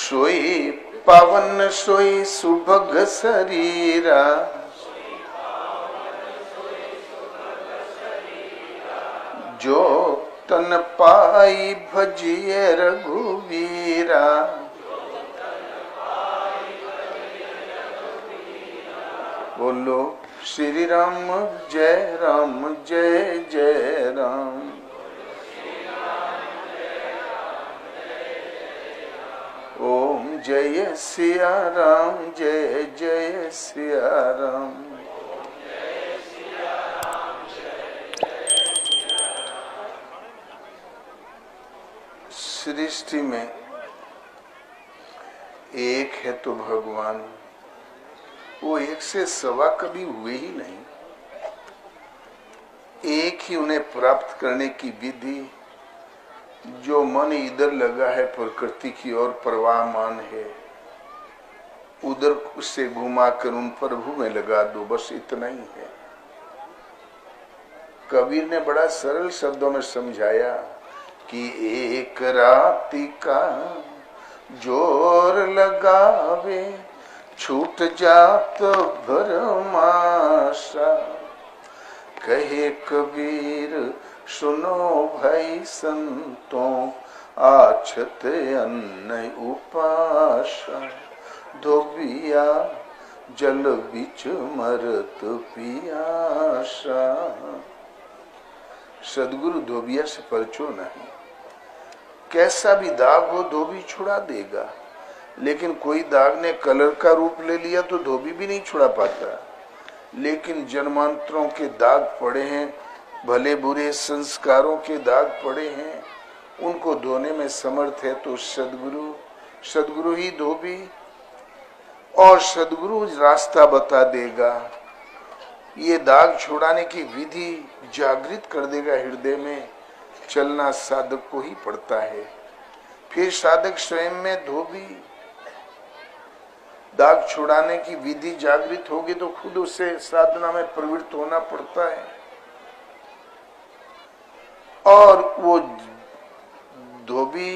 सोई पावन सोई सुभग शरीरा, जो तन पाई भजिए रघुवीरा। बोलो श्री राम जय जय राम। ओम जय सिया राम जय जय सिया राम। सृष्टि में एक है तो भगवान, वो एक से सवा कभी हुए ही नहीं। एक ही उन्हें प्राप्त करने की विधि। जो मन इधर लगा है प्रकृति की ओर परवाहमान है, उधर उससे घुमाकर उन प्रभु में लगा दो, बस इतना ही है। कबीर ने बड़ा सरल शब्दों में समझाया कि एक राति का जोर लगावे, छूट जात भरमाशा। कहे कबीर सुनो भाई संतों, आछत अन्न उपासा। धोबिया जल बिच मरत पियासा। सदगुरु धोबिया से परचो नहीं। कैसा भी दाग हो धोबी छुड़ा देगा, लेकिन कोई दाग ने कलर का रूप ले लिया तो धोबी भी नहीं छुड़ा पाता। लेकिन जन्मांतरों के दाग पड़े हैं, भले बुरे संस्कारों के दाग पड़े हैं, उनको धोने में समर्थ है तो सदगुरु ही धोबी। और सदगुरु रास्ता बता देगा। ये दाग छुड़ाने की विधि जागृत कर देगा हृदय में। चलना साधक को ही पड़ता है। फिर साधक स्वयं में धोबी। दाग छुड़ाने की विधि जागृत होगी तो खुद उसे साधना में प्रवृत्त होना पड़ता है। और वो धोबी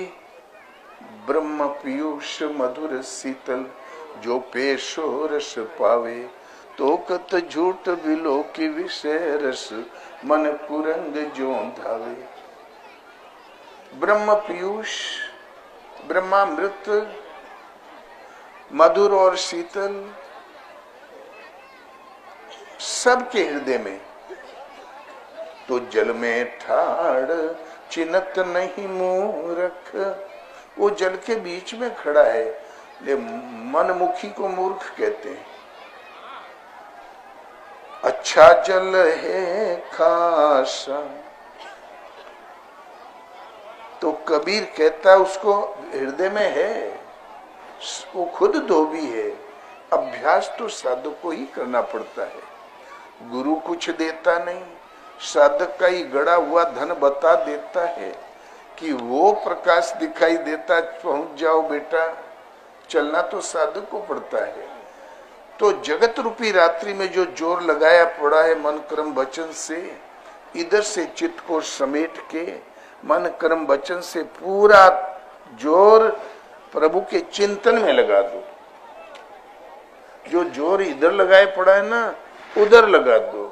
ब्रह्म पीयूष मधुर शीतल, जो पेशो रस पावे, तो कत झूठ बिलो की विषय रस, मन कुरंग जो धावे। ब्रह्म पीयूष, ब्रह्मामृत, मधुर और शीतल सबके हृदय में, तो जल में ठाड़ चिन्हत नहीं मूर्ख। वो जल के बीच में खड़ा है, ले मनमुखी को मूर्ख कहते हैं। अच्छा जल है खासा, तो कबीर कहता उसको हृदय में है, वो खुद धोबी है। अभ्यास तो साधक को ही करना पड़ता है। गुरु कुछ देता नहीं, साधक का ही गड़ा हुआ धन बता देता है कि वो प्रकाश दिखाई देता, पहुंच जाओ बेटा। चलना तो साधक को पड़ता है। तो जगत रूपी रात्रि में जो जोर लगाया पड़ा है मन कर्म वचन से, इधर से चित्त को समेट के मन कर्म वचन से पूरा जोर प्रभु के चिंतन में लगा दो। जो जोर इधर लगाए पड़ा है ना, उधर लगा दो।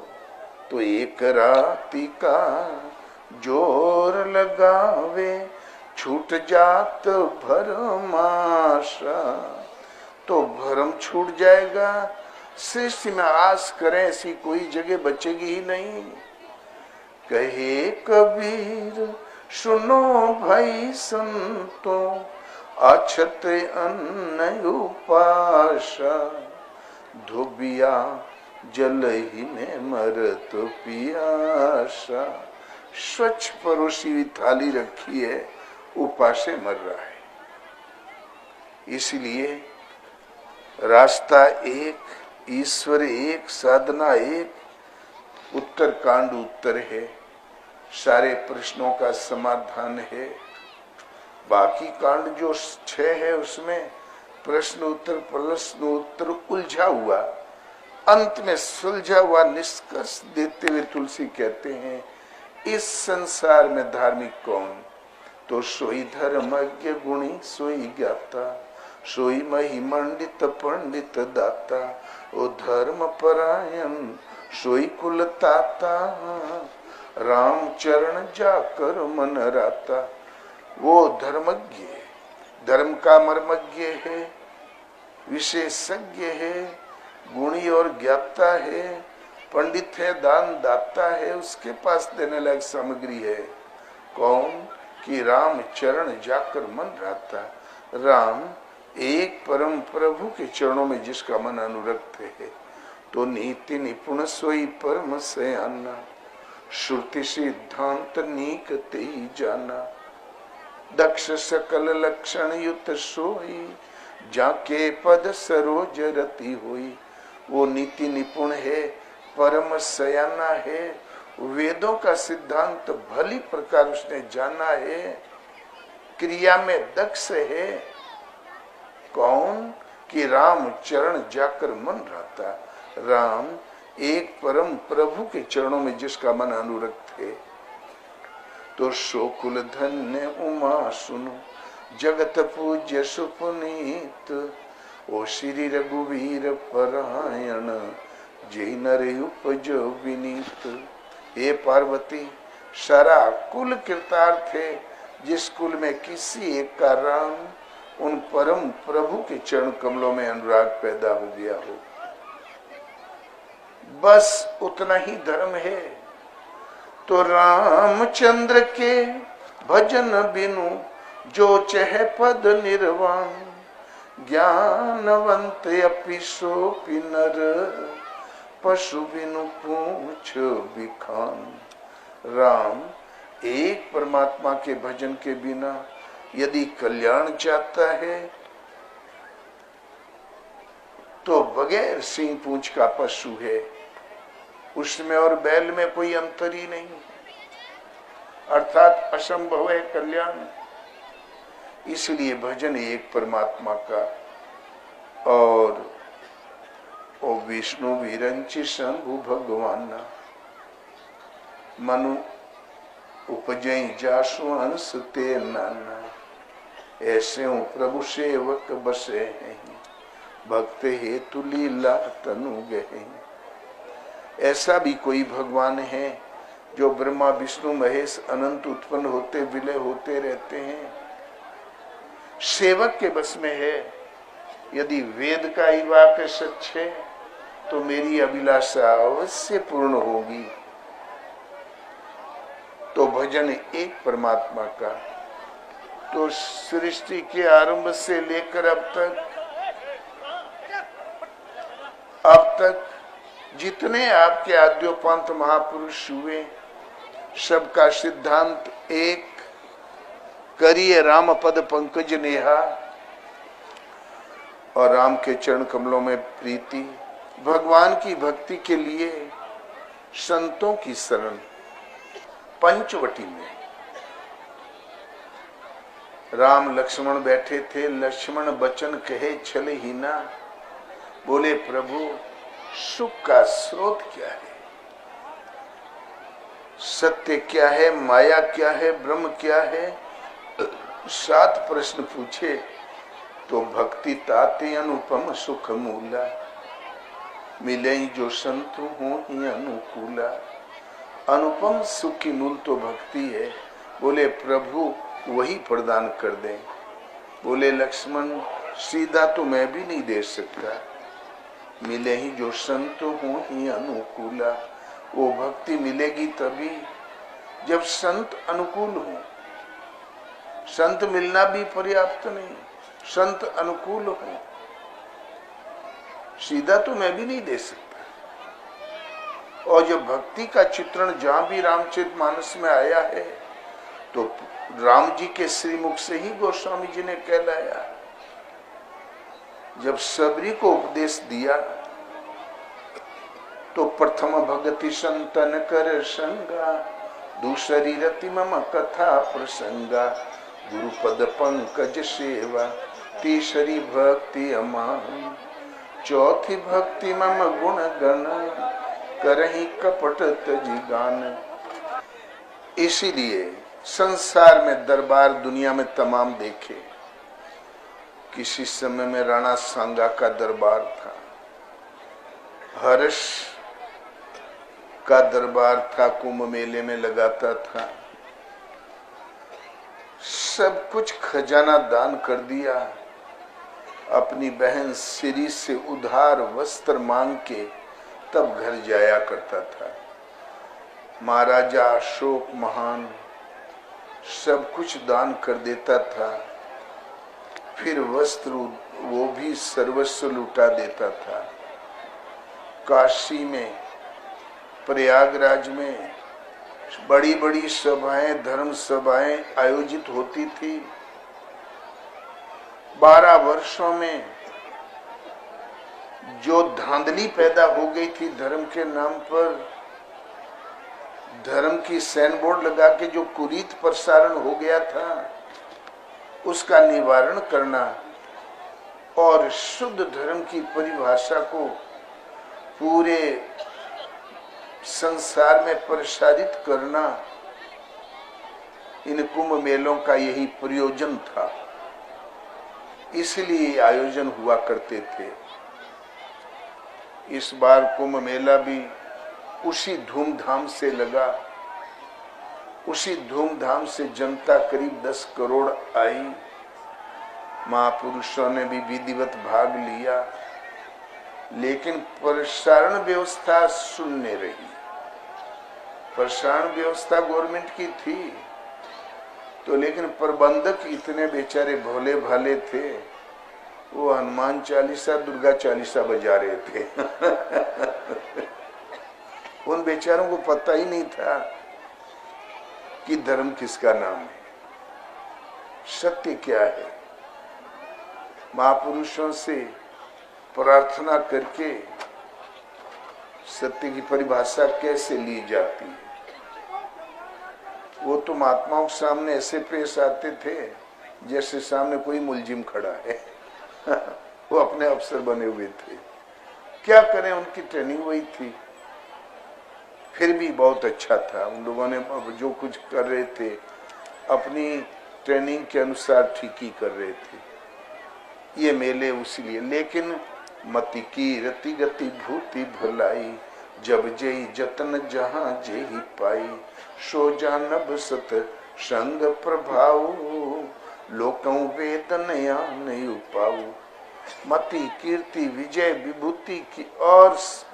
तो एक राति का जोर लगावे, छूट जात भरमाशा। तो भरम छूट जाएगा। सृष्टि में आस करें ऐसी कोई जगह बचेगी ही नहीं। कहे कबीर सुनो भाई संतों, अछत अन्न उपासा। धोबिया जल ही में मरत पियासा। स्वच्छ परोसी हुई थाली रखी है, उपासे मर रहा है। इसलिए रास्ता एक, ईश्वर एक, साधना एक, उत्तर कांड उत्तर है, सारे प्रश्नों का समाधान है। बाकी कांड जो 6 है उसमें प्रश्न उत्तर उलझा हुआ, अंत में सुलझा हुआ निष्कर्ष देते हुए तुलसी कहते हैं, इस संसार में धार्मिक कौन? तो सोई धर्मज्ञ गुणी सोई ज्ञाता, सोई मही मंडित पंडित दाता, ओ धर्म परायण सोई कुल ताता, राम चरण जाकर मन राता। वो धर्मज्ञ, धर्म का मर्मज्ञ है, विशेषज्ञ है, गुणी और ज्ञाता है, पंडित है, दान दाता है, उसके पास देने लायक सामग्री है। कौन? कि राम चरण जाकर मन राता। राम एक परम प्रभु के चरणों में जिसका मन अनुरक्त है, तो नीति निपुण सोई परम सयाना, श्रुति सिद्धांत नीक ते जाना। दक्ष सकल लक्षण युत सोई, जाके पद सरोज रति होई। वो नीति निपुण है, परम सयाना है, वेदों का सिद्धांत भली प्रकार उसने जाना है, क्रिया में दक्ष है। कौन? कि राम चरण जाकर मन रहता। राम एक परम प्रभु के चरणों में जिसका मन अनुरक्त है, तो शोकुल धन्य उमा सुनो, जगत पूज्य सुपुनीत। ओ श्री रघुवीर परायण, जय नर उपजो विनीत। हे पार्वती, सारा कुल कृतार्थ है, जिस कुल में किसी एक का राम उन परम प्रभु के चरण कमलों में अनुराग पैदा हो गया हो, बस उतना ही धर्म है। तो रामचंद्र के भजन बिनु जो चह पद निर्वाण, ज्ञानवंत अपि सोपि नर, पशु बिनु पूछ बिखान। राम एक परमात्मा के भजन के बिना यदि कल्याण चाहता है, तो बगैर सिंह पूंछ का पशु है, उसमें और बैल में कोई अंतर ही नहीं, अर्थात असंभव है कल्याण। इसलिए भजन एक परमात्मा का। और ओ विष्णु विरंचि शंभु भगवान, मनु उपजई जासु अंश ते नाना। ऐसे हूँ प्रभु सेवक बसे हैं, भक्त हेतु लीला तनु गए। ऐसा भी कोई भगवान है जो ब्रह्मा विष्णु महेश अनंत उत्पन्न होते विलय होते रहते हैं, सेवक के बस में है। यदि वेद का ही वाक्य सच है, तो मेरी अभिलाषा अवश्य पूर्ण होगी। तो भजन एक परमात्मा का। तो सृष्टि के आरंभ से लेकर अब तक जितने आपके आद्योपांत महापुरुष हुए, सबका सिद्धांत एक, करिए राम पद पंकज नेहा, और राम के चरण कमलों में प्रीति। भगवान की भक्ति के लिए संतों की शरण। पंचवटी में राम लक्ष्मण बैठे थे, लक्ष्मण बचन कहे छल ही ना। बोले प्रभु, सुख का स्रोत क्या है, सत्य क्या है, माया क्या है, ब्रह्म क्या है? 7 प्रश्न पूछे तो भक्ति ताते अनुपम सुख मूला, मिले जो संत हो ही अनुकूला। अनुपम सुख की मूल तो भक्ति है। बोले प्रभु वही प्रदान कर दे। बोले लक्ष्मण, सीधा तो मैं भी नहीं दे सकता, मिले ही जो संत हो ही अनुकूला। वो भक्ति मिलेगी तभी जब संत अनुकूल हो। संत मिलना भी पर्याप्त नहीं, संत अनुकूल हो। सीधा तो मैं भी नहीं दे सकता। और जब भक्ति का चित्रण जहां भी रामचरितमानस में आया है, तो राम जी के श्रीमुख से ही गोस्वामी जी ने कहलाया। जब सबरी को उपदेश दिया, तो प्रथम भगति संतन कर संगा, दूसरी रति मम कथा प्रसंगा, गुरुपद पंकज सेवा, तीसरी भक्ति अमान, चौथी भक्ति मम गुण गण, करही कपट तजी गान। इसीलिए संसार में दरबार दुनिया में तमाम देखे, किसी समय में राणा सांगा का दरबार था, हर्ष का दरबार था, कुंभ मेले में लगाता था। सब कुछ खजाना दान कर दिया। अपनी बहन सिरी से उधार वस्त्र मांग के तब घर जाया करता था। महाराजा अशोक महान सब कुछ दान कर देता था, फिर वस्त्र वो भी सर्वस्व लुटा देता था। काशी में, प्रयागराज में बड़ी बड़ी सभाएं, धर्म सभाएं आयोजित होती थी। 12 वर्षों में जो धांधली पैदा हो गई थी धर्म के नाम पर, धर्म की साइन बोर्ड लगा के जो कुरीत प्रसारण हो गया था, उसका निवारण करना और शुद्ध धर्म की परिभाषा को पूरे संसार में प्रसारित करना, इन कुंभ मेलों का यही प्रयोजन था। इसलिए आयोजन हुआ करते थे। इस बार कुंभ मेला भी उसी धूमधाम से लगा, उसी धूमधाम से जनता करीब 10 करोड़ आई। महापुरुषों ने भी विधिवत भाग लिया, लेकिन प्रसारण व्यवस्था शून्य रही। प्रसारण व्यवस्था गवर्नमेंट की थी तो, लेकिन प्रबंधक इतने बेचारे भोले भाले थे, वो हनुमान चालीसा, दुर्गा चालीसा बजा रहे थे। उन बेचारों को पता ही नहीं था कि धर्म किसका नाम है, सत्य क्या है। महापुरुषों से प्रार्थना करके सत्य की परिभाषा कैसे ली जाती है, वो तो महात्माओं के सामने ऐसे पेश आते थे जैसे सामने कोई मुलजिम खड़ा है। वो अपने अफसर बने हुए थे। क्या करें, उनकी ट्रेनिंग वही थी। फिर भी बहुत अच्छा था। उन लोगों ने जो कुछ कर रहे थे अपनी ट्रेनिंग के अनुसार ठीक ही कर रहे थे। ये मेले उसीलिए, लेकिन मति की रति गति भूति भलाई, जब जेहि जतन जहां जेहि पाई, सो जानब सत संग प्रभाव, लोकं वेद नया नहीं उपाऊ। मति कीर्ति विजय विभूति की और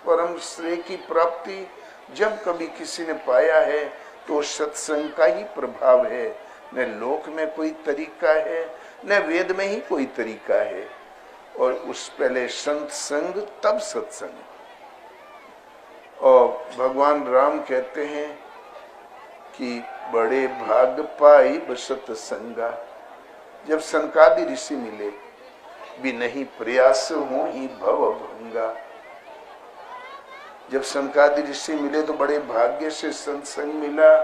परम श्रेय की प्राप्ति जब कभी किसी ने पाया है तो सत्संग का ही प्रभाव है। न लोक में कोई तरीका है, न वेद में ही कोई तरीका है। और उस पहले संत संग तब सत्संग। और भगवान राम कहते हैं कि बड़े भाग पाई बसत संगा। जब सनकादि ऋषि मिले, भी नहीं प्रयास हो ही भव भंगा। जब सनकादि ऋषि मिले तो बड़े भाग्य से सत्संग मिला।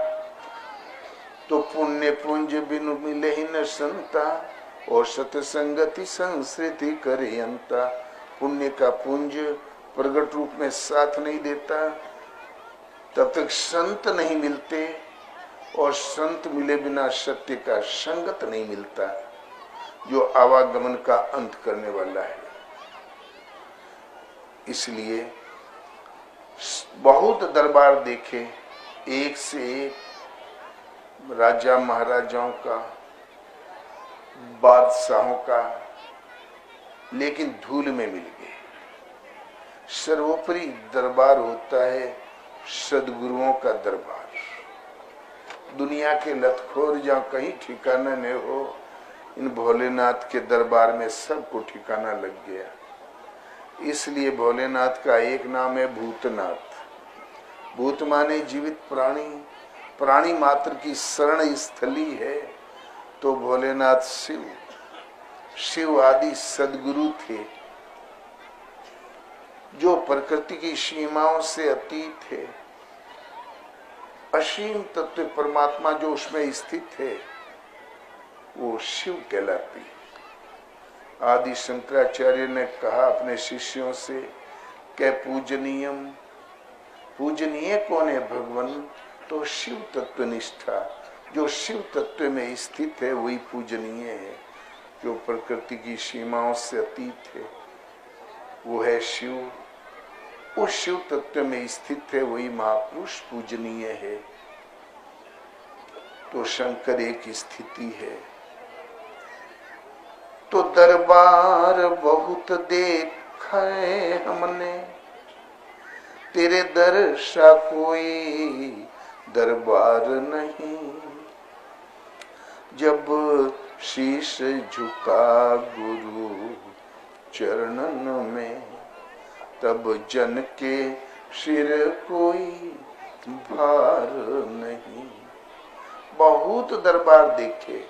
तो पुण्य पुंज बिनु मिले ही न संता, और सतसंगति संस्कृति करे अंता। पुण्य का पुंज प्रगट रूप में साथ नहीं देता, तब तक संत नहीं मिलते, और संत मिले बिना सत्य का संगत नहीं मिलता, जो आवागमन का अंत करने वाला है। इसलिए बहुत दरबार देखे, एक से एक राजा महाराजाओं का, बादशाहों का, लेकिन धूल में मिल गए। सर्वोपरि दरबार होता है सदगुरुओं का दरबार। दुनिया के लतखोर जहाँ कहीं ठिकाना न हो, इन भोलेनाथ के दरबार में सबको ठिकाना लग गया। इसलिए भोलेनाथ का एक नाम है भूतनाथ। भूत माने जीवित प्राणी, प्राणी मात्र की शरण स्थली है। तो भोलेनाथ शिव, शिव आदि सदगुरु थे, जो प्रकृति की सीमाओं से अतीत थे। असीम तत्व परमात्मा जो उसमें स्थित है, वो शिव कहलाती है। आदि शंकराचार्य ने कहा अपने शिष्यों से, क्या पूजनीयम, पूजनीय कौन है भगवान? तो शिव तत्व निष्ठा, जो शिव तत्व में स्थित है वही पूजनीय है। जो प्रकृति की सीमाओं से अतीत है, वो है शिव। उस शिव तत्व में स्थित है वही महापुरुष पूजनीय है। तो शंकर एक स्थिति है। तो दरबार बहुत देखा है हमने, तेरे दर्शा कोई दरबार नहीं। जब शीश झुका गुरु चरणन में, तब जन के सिर कोई भार नहीं। बहुत दरबार देखे,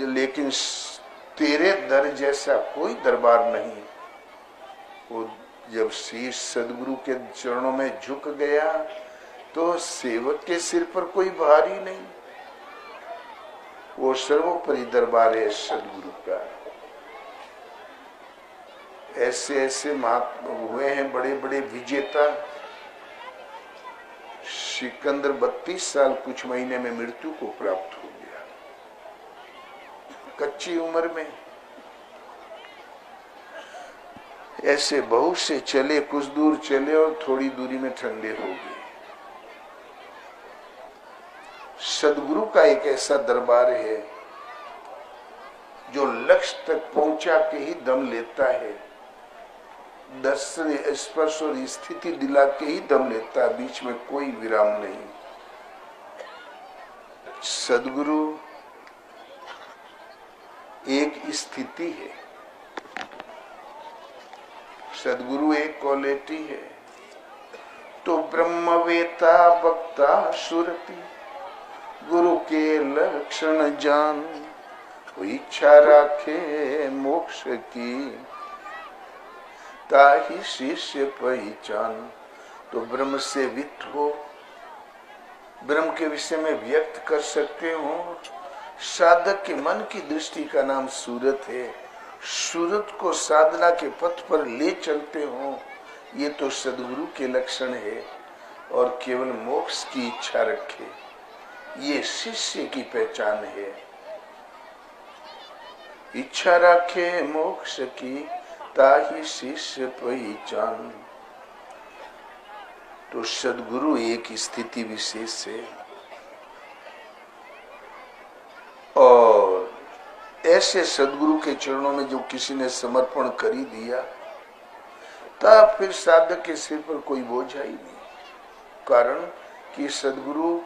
लेकिन तेरे दर जैसा कोई दरबार नहीं। वो जब शीश सदगुरु के चरणों में झुक गया तो सेवक के सिर पर कोई भारी नहीं। वो सर्वोपरि दरबार है सदगुरु का। ऐसे ऐसे महात्मा हुए हैं बड़े बड़े विजेता। सिकंदर 32 साल कुछ महीने में मृत्यु को प्राप्त हो गया, कच्ची उम्र में। ऐसे बहुत से चले, कुछ दूर चले और थोड़ी दूरी में ठंडे हो गए। सदगुरु का एक ऐसा दरबार है जो लक्ष्य तक पहुंचा के ही दम लेता है। दर्शन, स्पर्श और स्थिति दिला के ही दम लेता है, बीच में कोई विराम नहीं। सदगुरु एक स्थिति है, सदगुरु एक क्वालिटी है। तो ब्रह्मवेता वक्ता सुरति, गुरु के लक्षण जान, वो इच्छा राखे मोक्ष की, ताहि शिष्य पहचान। तो ब्रह्म से वित्त हो, ब्रह्म के विषय में व्यक्त कर सकते हो। साधक के मन की दृष्टि का नाम सूरत है। सूरत को साधना के पथ पर ले चलते हो, ये तो सदगुरु के लक्षण है। और केवल मोक्ष की इच्छा रखे, ये शिष्य की पहचान है। इच्छा रखे मोक्ष की, ताहि शिष्य पहचान। तो सदगुरु एक स्थिति विशेष है। और ऐसे सदगुरु के चरणों में जो किसी ने समर्पण कर ही दिया, तब फिर साधक के सिर पर कोई बोझ ही नहीं। कारण कि सदगुरु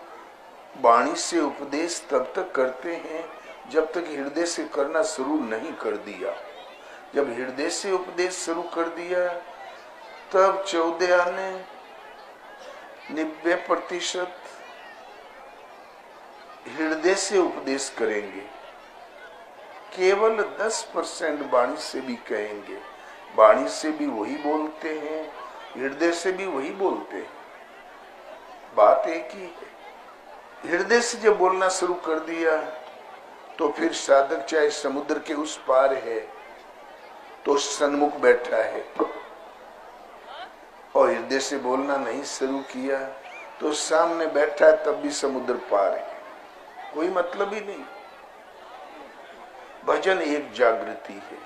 वाणी से उपदेश तब तक करते हैं जब तक हृदय से करना शुरू नहीं कर दिया। जब हृदय से उपदेश शुरू कर दिया, तब 14 आने 90% हृदय से उपदेश करेंगे, केवल 10% वाणी से भी कहेंगे। वाणी से भी वही बोलते हैं, हृदय से भी वही बोलते हैं, बात एक ही है। हृदय से जब बोलना शुरू कर दिया तो फिर साधक चाहे समुद्र के उस पार है तो सन्मुख बैठा है, और हृदय से बोलना नहीं शुरू किया तो सामने बैठा है तब भी समुद्र पार है, कोई मतलब ही नहीं। भजन एक जागृति है।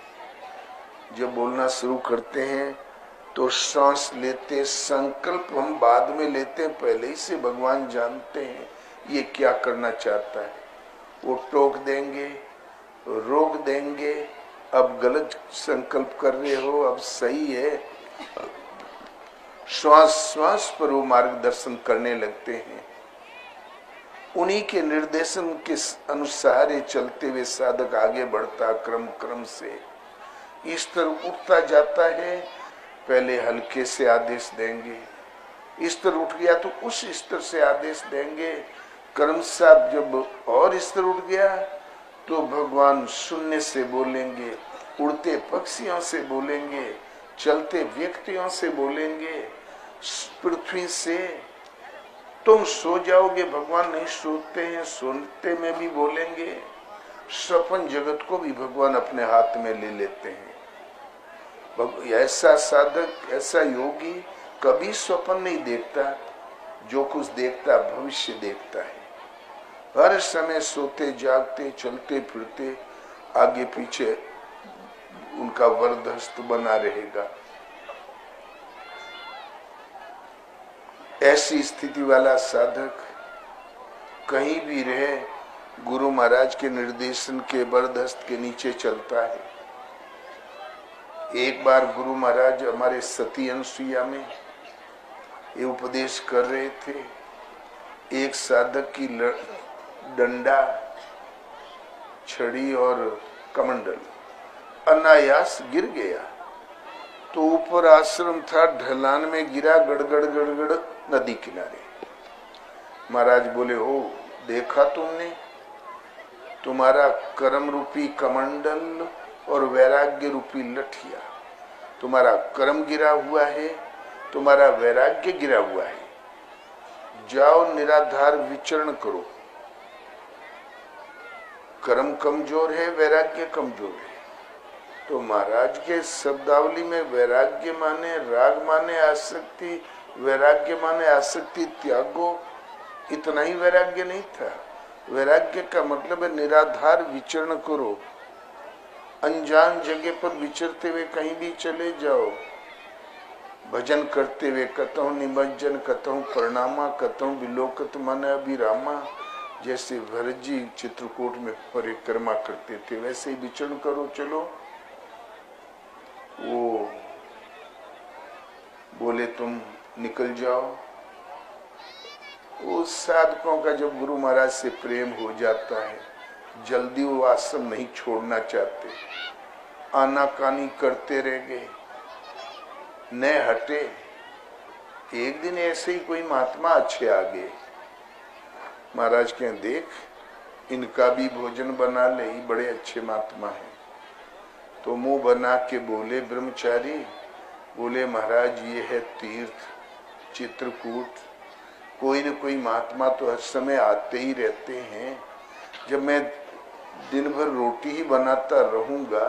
जब बोलना शुरू करते हैं तो सांस लेते, संकल्प हम बाद में लेते हैं, पहले ही से भगवान जानते हैं ये क्या करना चाहता है। वो टोक देंगे, रोक देंगे, अब गलत संकल्प कर रहे हो, अब सही है। श्वास श्वास पर वो मार्गदर्शन करने लगते हैं। उन्हीं के निर्देशन के अनुसार चलते हुए साधक आगे बढ़ता क्रम क्रम से स्तर उठता जाता है। पहले हल्के से आदेश देंगे, स्तर उठ गया तो उस स्तर से आदेश देंगे। क्रमशः जब और स्तर उठ गया तो भगवान शून्य से बोलेंगे, उड़ते पक्षियों से बोलेंगे, चलते व्यक्तियों से बोलेंगे, पृथ्वी से। तुम सो जाओगे, भगवान नहीं सोते हैं, सोते में भी बोलेंगे। स्वप्न जगत को भी भगवान अपने हाथ में ले लेते हैं। ऐसा साधक, ऐसा योगी कभी स्वप्न नहीं देखता, जो कुछ देखता भविष्य देखता है। हर समय सोते जागते चलते फिरते आगे पीछे उनका वरदहस्त बना रहेगा। ऐसी स्थिति वाला साधक कहीं भी रहे गुरु महाराज के निर्देशन के वरदहस्त के नीचे चलता है। एक बार गुरु महाराज हमारे सती अनुसुईया में ये उपदेश कर रहे थे। एक साधक की डंडा, छड़ी और कमंडल अनायास गिर गया। तो ऊपर आश्रम था, ढलान में गिरा, गड़गड़ गड़गड़ नदी किनारे। महाराज बोले, हो देखा तुमने, तुम्हारा कर्म रूपी कमंडल और वैराग्य रूपी लठिया, तुम्हारा कर्म गिरा हुआ है, तुम्हारा वैराग्य गिरा हुआ है। जाओ निराधार विचरण करो। कर्म कमजोर है, वैराग्य कमजोर है। तो महाराज के शब्दावली में वैराग्य माने राग माने आसक्ति, वैराग्य माने आसक्ति त्यागो, इतना ही वैराग्य नहीं था। वैराग्य का मतलब है निराधार विचरण करो। अनजान जगह पर विचरते हुए कहीं भी चले जाओ, भजन करते हुए कतहु निमज्जन, कतहु प्रणामा, कतहु विलोकत मन अभिरामा। जैसे भरत जी चित्रकूट में परिक्रमा करते थे वैसे ही विचरण करो चलो। वो बोले तुम निकल जाओ। उस साधकों का जब गुरु महाराज से प्रेम हो जाता है जल्दी वो आश्रम नहीं छोड़ना चाहते, आनाकानी करते रह गए, न हटे। एक दिन ऐसे ही कोई महात्मा अच्छे आ गए। महाराज कहें, देख इनका भी भोजन बना ले, ये बड़े अच्छे महात्मा हैं। तो मुंह बना के बोले ब्रह्मचारी, बोले महाराज ये है तीर्थ चित्रकूट, कोई न कोई महात्मा तो हर समय आते ही रहते हैं। जब मैं दिन भर रोटी ही बनाता रहूंगा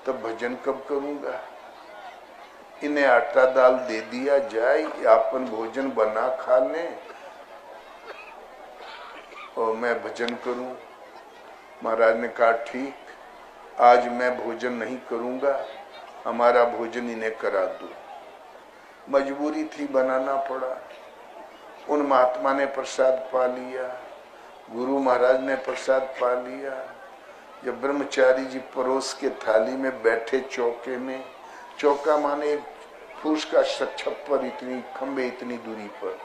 तब भजन कब करूंगा। इन्हें आटा दाल दे दिया जाए, अपन भोजन बना खा लें और मैं भजन करूं। महाराज ने कहा ठीक, आज मैं भोजन नहीं करूंगा, हमारा भोजन इन्हें करा दो। मजबूरी थी, बनाना पड़ा। उन महात्मा ने प्रसाद पा लिया, गुरु महाराज ने प्रसाद पा लिया। जब ब्रह्मचारी जी परोस के थाली में बैठे चौके में, चौका माने एक फूस का छप्पर, इतनी खंबे इतनी दूरी पर,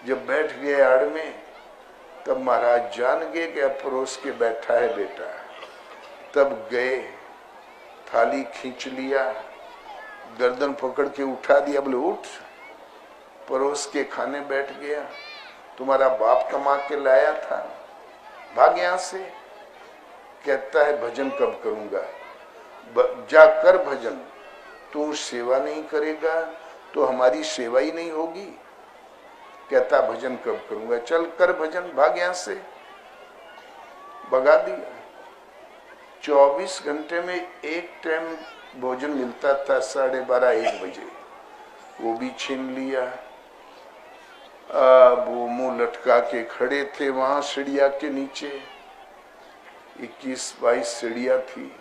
जब बैठ गए आड़ में, तब महाराज जान गए कि अब परोस के बैठा है बेटा। तब गए, थाली खींच लिया, गर्दन पकड़ के उठा दिया, बोले उठ, परोस के खाने बैठ गया। तुम्हारा बाप कमा के लाया था, भाग यहां से। कहता है भजन कब करूंगा, जा कर भजन। तू सेवा नहीं करेगा तो हमारी सेवा ही नहीं होगी। कहता भजन कब करूंगा, चल कर भजन, भाग यहां से। भगा दिया। 24 घंटे में एक टाइम भोजन मिलता था, 12:30-1 बजे, वो भी छीन लिया। वो मुंह लटका के खड़े थे वहां सीढ़िया के नीचे, 21-22 सीढ़िया थी।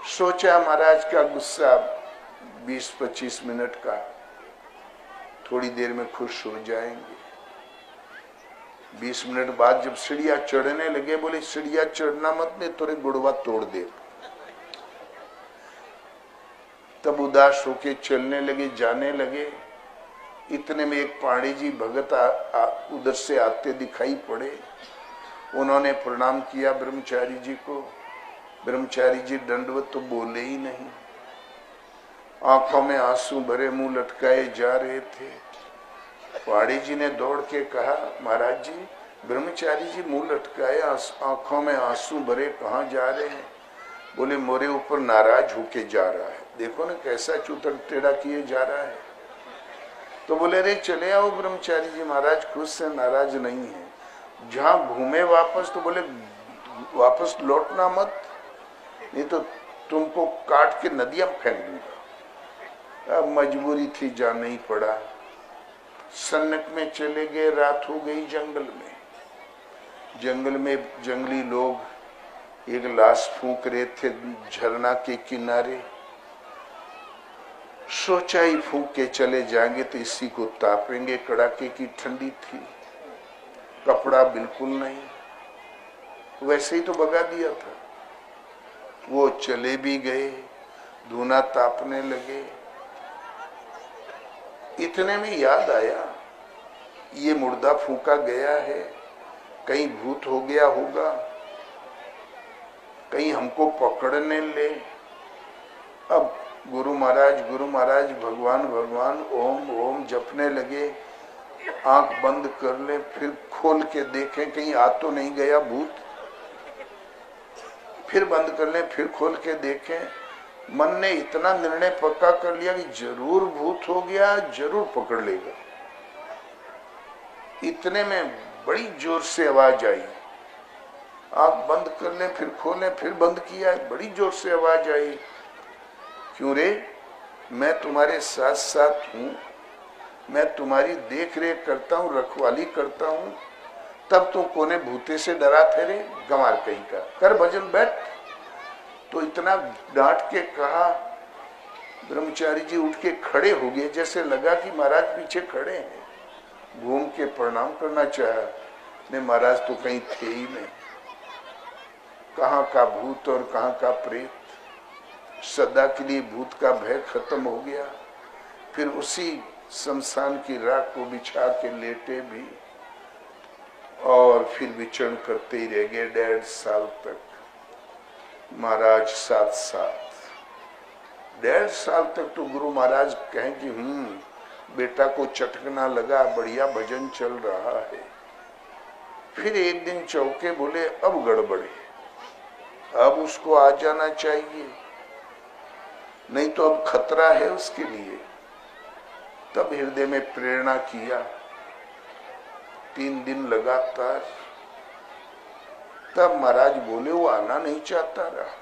सोचा महाराज का गुस्सा 20-25 मिनट का, थोड़ी देर में खुश हो जाएंगे। 20 मिनट बाद जब सीढ़िया चढ़ने लगे, बोले सीढ़िया चढ़ना मत, नहीं थोड़े गुड़वा तोड़ दे। तब उदास होके चलने लगे, जाने लगे। इतने में एक पाणी जी भगत उधर से आते दिखाई पड़े। उन्होंने प्रणाम किया ब्रह्मचारी जी को। ब्रह्मचारी जी दंडवत तो बोले ही नहीं, आंखों में आंसू भरे मुंह लटकाए जा रहे थे। पाड़ी जी ने दौड़ के कहा, महाराज जी, ब्रह्मचारी जी मुंह लटकाए आंखों में आंसू भरे कहाँ जा रहे हैं। बोले मोरे ऊपर नाराज होके जा रहा है, देखो ना कैसा चूतर टेढ़ा किए जा रहा है। तो बोले अरे चले आओ ब्रह्मचारी जी, महाराज खुद से नाराज नहीं है। जहां घूमे वापस, तो बोले वापस लौटना मत, नहीं तो तुमको काट के नदियां फेंक दूंगा। अब मजबूरी थी, जाना ही पड़ा। सन्नक में चले गए, रात हो गई जंगल में। जंगल में जंगली लोग एक लाश फूंक रहे थे झरना के किनारे। सोचा ही फूंक के चले जाएंगे तो इसी को तापेंगे, कड़ाके की ठंडी थी, कपड़ा बिल्कुल नहीं, वैसे ही तो भगा दिया था। वो चले भी गए, धूना तापने लगे। इतने में याद आया ये मुर्दा फूंका गया है, कहीं भूत हो गया होगा, कहीं हमको पकड़ने ले। अब गुरु महाराज भगवान भगवान ओम ओम जपने लगे। आंख बंद कर ले, फिर खोल के देखें कहीं आ तो नहीं गया भूत, फिर बंद कर ले, फिर खोल के देखें। मन ने इतना निर्णय पक्का कर लिया कि जरूर भूत हो गया, जरूर पकड़ लेगा। इतने में बड़ी जोर से आवाज आई। आंख बंद कर ले, फिर खोले, फिर बंद किया, बड़ी जोर से आवाज आई, क्यों रे, मैं तुम्हारे साथ साथ हूं, मैं तुम्हारी देख रेख करता हूं, रखवाली करता हूं, तब तो कोने भूते से डरा थे रे, गंवार कहीं का, कर भजन बैठ। तो इतना डांट के कहा, ब्रह्मचारी जी उठ के खड़े हो गए, जैसे लगा कि महाराज पीछे खड़े हैं। घूम के प्रणाम करना चाहा, ने महाराज तो कहीं थे ही नहीं। कहाँ का भूत और कहाँ का प्रेत, सदा के लिए भूत का भय खत्म हो गया। फिर उसी शमशान की राख को बिछा के लेटे भी, और फिर विचरण करते ही रह गए 1.5 साल तक। महाराज साथ साथ 1.5 साल तक तो गुरु महाराज कहें कि बेटा को चटकना लगा, बढ़िया भजन चल रहा है। फिर एक दिन चौके बोले अब गड़बड़े, अब उसको आ जाना चाहिए, नहीं तो अब खतरा है उसके लिए। तब हृदय में प्रेरणा किया, 3 दिन लगातार। तब महाराज बोले वो आना नहीं चाहता रहा।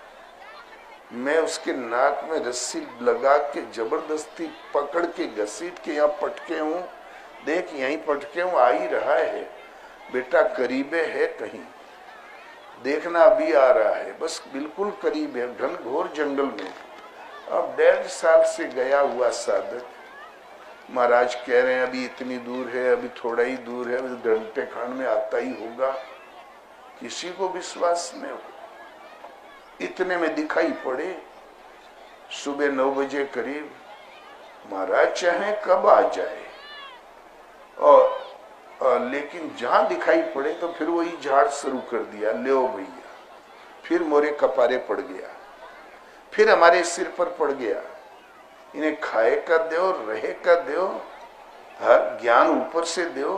मैं उसके नाक में रस्सी लगा के जबरदस्ती पकड़ के घसीट के यहाँ पटके हूँ, देख यहीं पटके हूँ, आ ही रहा है बेटा, करीबे है कहीं, देखना अभी आ रहा है, बस बिल्कुल करीब है, घनघोर जंगल में। अब 1.5 साल से गया हुआ साधक, महाराज कह रहे हैं अभी इतनी दूर है, अभी थोड़ा ही दूर है, अभी घंटे खान में आता ही होगा, किसी को विश्वास नहीं हो। इतने में दिखाई पड़े सुबह 9 बजे करीब, महाराज चाहे कब आ जाए, और लेकिन जहां दिखाई पड़े तो फिर वही झाड़ शुरू कर दिया, ले भैया, फिर मोरे कपारे पड़ गया, फिर हमारे सिर पर पड़ गया। इन्हें खाए का दो, रहे का दो, हर ज्ञान ऊपर से दो,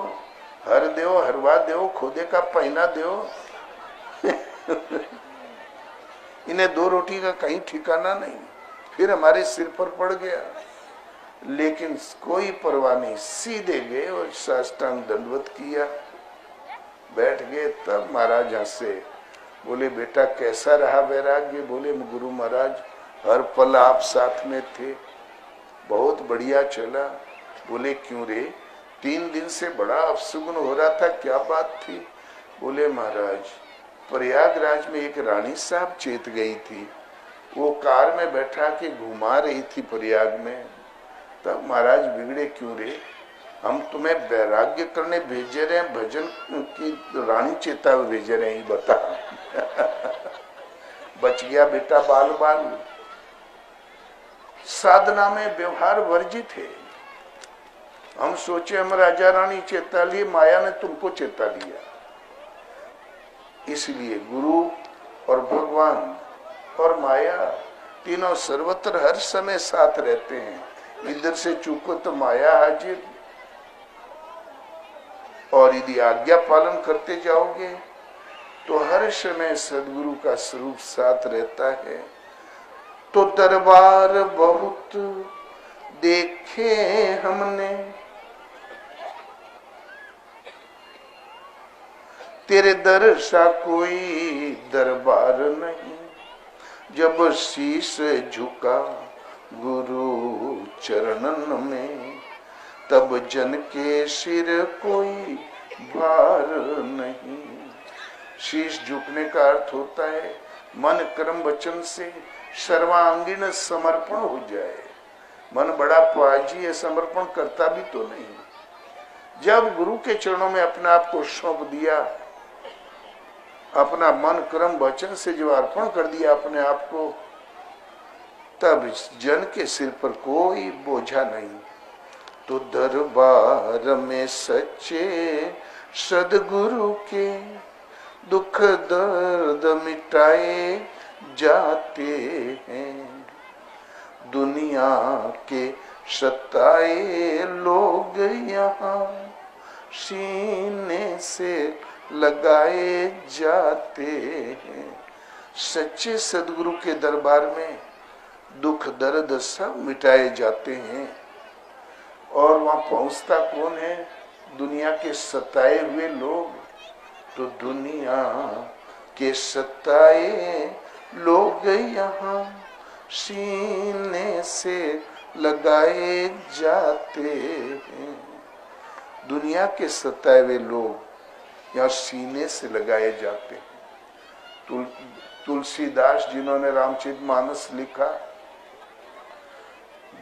हर दो, हरवा दो, खोदे का पहना दो। इन्हें 2 रोटी का कहीं ठिकाना नहीं, फिर हमारे सिर पर पड़ गया। लेकिन कोई परवाह नहीं, सीधे गए और साष्टांग दंडवत किया, बैठ गए। तब महाराज हंसे, बोले बेटा कैसा रहा वैराग्य? बोले गुरु महाराज हर पल आप साथ में थे, बहुत बढ़िया चला। बोले क्यों रे, 3 दिन से बड़ा अपशुगन हो रहा था, क्या बात थी? बोले महाराज प्रयागराज में एक रानी साहब चेत गई थी, वो कार में बैठा के घुमा रही थी प्रयाग में। तब महाराज बिगड़े, क्यों रे, हम तुम्हें वैराग्य करने भेजे रहे हैं, भजन की रानी चेता भेजे रहे हैं, बता। बच गया बेटा बाल बाल। साधना में व्यवहार वर्जित है। हम सोचे हम राजा रानी चेता लिए, माया ने तुमको चेता लिया। इसलिए गुरु और भगवान और माया तीनों सर्वत्र हर समय साथ रहते हैं। इधर से चूको तो माया हाजिर, और यदि आज्ञा पालन करते जाओगे तो हर समय सदगुरु का स्वरूप साथ रहता है। तो दरबार बहुत देखे हमने, तेरे दर सा कोई दरबार नहीं। जब शीश झुका गुरु चरणन में, तब जन के सिर कोई भार नहीं। शीश झुकने का अर्थ होता है मन कर्म वचन से सर्वांगीण समर्पण हो जाए। मन बड़ा पाजी है, समर्पण करता भी तो नहीं। जब गुरु के चरणों में अपने आप को सौंप दिया, अपना मन कर्म वचन से जो अर्पण कर दिया अपने आप को, तब जन के सिर पर कोई बोझा नहीं। तो दरबार में सच्चे सदगुरु के दुख दर्द मिटाए जाते हैं। दुनिया के सताए लोग यहाँ सीने से लगाए जाते हैं। सच्चे सदगुरु के दरबार में दुख दर्द सब मिटाए जाते हैं। और वहां पहुंचता कौन है? दुनिया के सताए हुए लोग। तो दुनिया के सताए लोग यहाँ सीने से लगाए जाते हैं। दुनिया के सताए हुए लोग यहाँ सीने से लगाए जाते हैं। तुलसीदास जिन्होंने रामचरितमानस लिखा,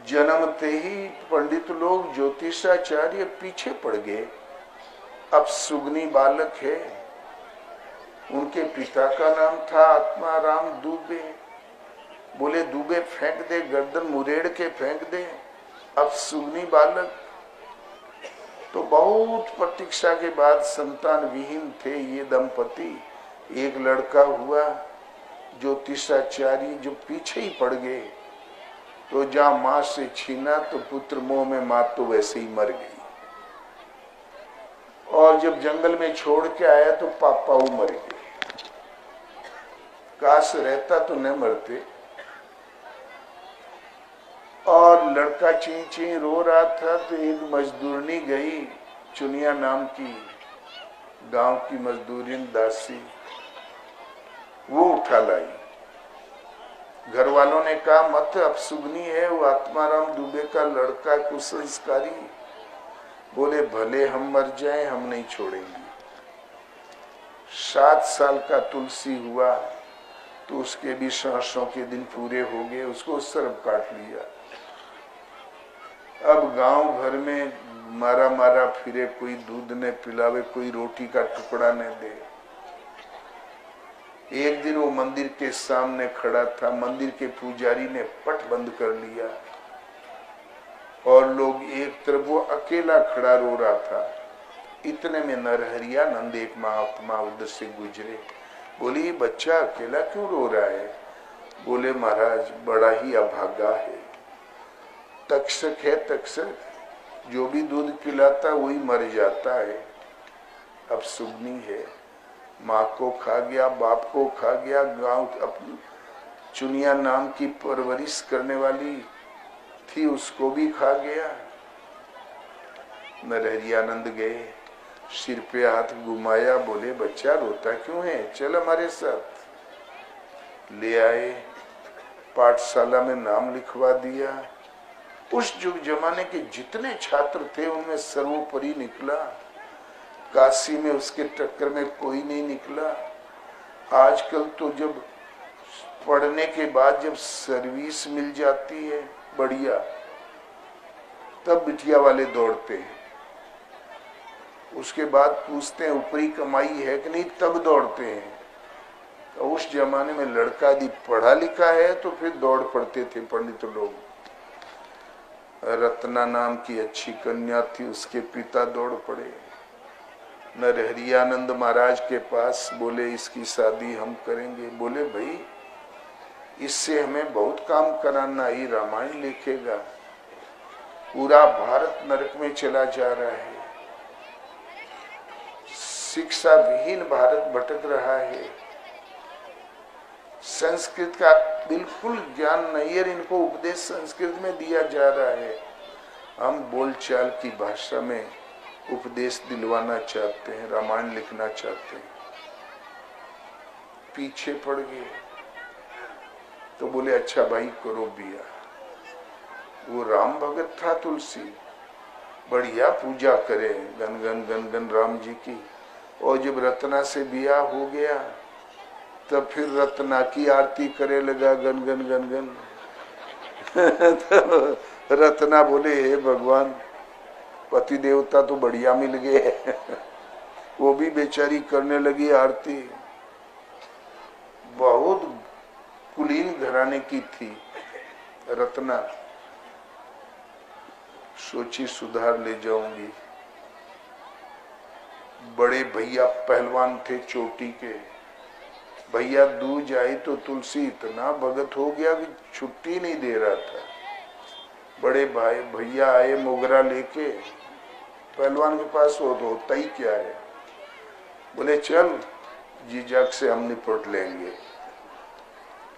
जन्मते ही पंडित लोग ज्योतिषाचार्य पीछे पड़ गए। अब सुगनी बालक है, उनके पिता का नाम था आत्माराम दुबे। बोले दुबे फेंक दे, गर्दन मुरेड़ के फेंक दे। अब सुगनी बालक। तो बहुत प्रतीक्षा के बाद संतान विहीन थे ये दंपति। एक लड़का हुआ, ज्योतिषाचार्य जो पीछे ही पड़ गए। तो जहां मां से छीना तो पुत्र मोह में मां तो वैसे ही मर गई। और जब जंगल में छोड़ के आया तो पापा वो मर गए। काश रहता तो न मरते। और लड़का ची ची रो रहा था तो एक मजदूरनी गई, चुनिया नाम की गांव की मजदूरिन दासी, वो उठा लाई। घर वालों ने कहा मत, अब सुगनी है, वो आत्माराम दुबे का लड़का कुसंस्कारी। बोले भले हम मर जाएं, हम नहीं छोड़ेंगे। 7 साल का तुलसी हुआ तो उसके भी सांसों के दिन पूरे हो गए, उसको उस तरफ काट लिया। अब गांव भर में मारा मारा फिरे, कोई दूध ने पिलावे, कोई रोटी का टुकड़ा न दे। एक दिन वो मंदिर के सामने खड़ा था, मंदिर के पुजारी ने पट बंद कर लिया और लोग एक तरफ, वो अकेला खड़ा रो रहा था। इतने में नरहरियानंद एक महात्मा उधर से गुजरे। बोली ये बच्चा अकेला क्यों रो रहा है? बोले महाराज बड़ा ही अभागा है, तक्षक है तक्षक, जो भी दूध पिलाता वही मर जाता है। अब सुगनी है, माँ को खा गया, बाप को खा गया, गांव अपनी चुनिया नाम की परवरिश करने वाली थी उसको भी खा गया। नरहरियानंद गए, सिर पे हाथ घुमाया, बोले बच्चा रोता क्यों है, चल हमारे साथ। ले आए, पाठशाला में नाम लिखवा दिया। उस युग जमाने के जितने छात्र थे उनमें सर्वोपरि निकला। काशी में उसके टक्कर में कोई नहीं निकला। आजकल तो जब पढ़ने के बाद जब सर्विस मिल जाती है बढ़िया, तब बिटिया वाले दौड़ते हैं। उसके बाद पूछते हैं ऊपरी कमाई है कि नहीं, तब दौड़ते हैं। तो उस जमाने में लड़का यदि पढ़ा लिखा है तो फिर दौड़ पड़ते थे पंडित लोग। रत्ना नाम की अच्छी कन्या थी, उसके पिता दौड़ पड़े नरहरियानंद महाराज के पास। बोले इसकी शादी हम करेंगे। बोले भाई इससे हमें बहुत काम कराना, ही रामायण लिखेगा, पूरा भारत नरक में चला जा रहा है, शिक्षा विहीन भारत भटक रहा है, संस्कृत का बिल्कुल ज्ञान नहीं है, इनको उपदेश संस्कृत में दिया जा रहा है। हम बोलचाल की भाषा में उपदेश दिलवाना चाहते हैं, रामायण लिखना चाहते हैं। पीछे पड़ गए तो बोले अच्छा भाई करो बिया। वो राम भगत था तुलसी, बढ़िया पूजा करे, गन गन गन गन राम जी की। और जब रत्ना से बियाह हो गया तब फिर रत्ना की आरती करे लगा, गन गन गन गन। तो रत्ना बोले, हे भगवान, पति देवता तो बढ़िया मिल गए। वो भी बेचारी करने लगी आरती। बहुत कुलीन घराने की थी रत्ना। सोची सुधार ले जाऊंगी। बड़े भैया पहलवान थे चोटी के, भैया दूज आई तो तुलसी इतना भगत हो गया कि छुट्टी नहीं दे रहा था। बड़े भाई भैया आए मोगरा लेके, पहलवान के पास हो तो होता ही क्या है। बोले चल जीजाक से हम निपट लेंगे।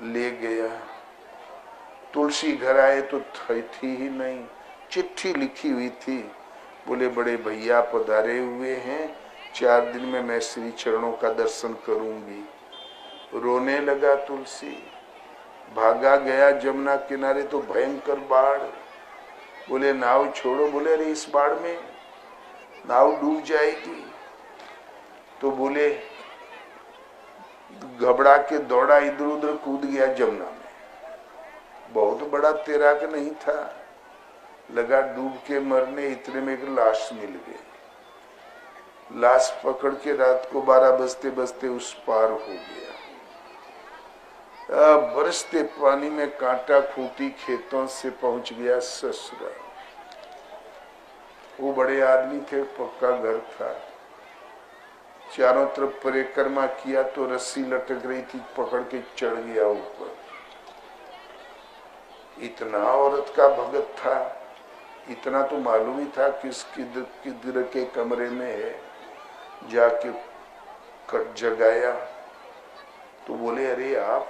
ले गया। तुलसी घर आए तो थी ही नहीं, चिट्ठी लिखी हुई थी। बोले बड़े भैया पधारे हुए हैं, 4 दिन में मैं श्री चरणों का दर्शन करूंगी। रोने लगा तुलसी। भागा गया जमुना किनारे तो भयंकर बाढ़। बोले नाव छोड़ो। बोले अरे इस बाढ़ में नाव डूब जाएगी। तो बोले घबरा के दौड़ा, इधर उधर कूद गया जमुना में। बहुत बड़ा तैराक नहीं था, लगा डूब के मरने। इतने में एक लाश मिल गई। लाश पकड़ के रात को 12 बजते बजते उस पार हो गया। बरसते पानी में कांटा खूंटी खेतों से पहुंच गया ससुराल। वो बड़े आदमी थे, पक्का घर था। चारों तरफ परिक्रमा किया तो रस्सी लटक रही थी, पकड़ के चढ़ गया ऊपर। इतना औरत का भगत था, इतना तो मालूम ही था किस किधर के कमरे में है। जाके कट जगाया तो बोले अरे आप।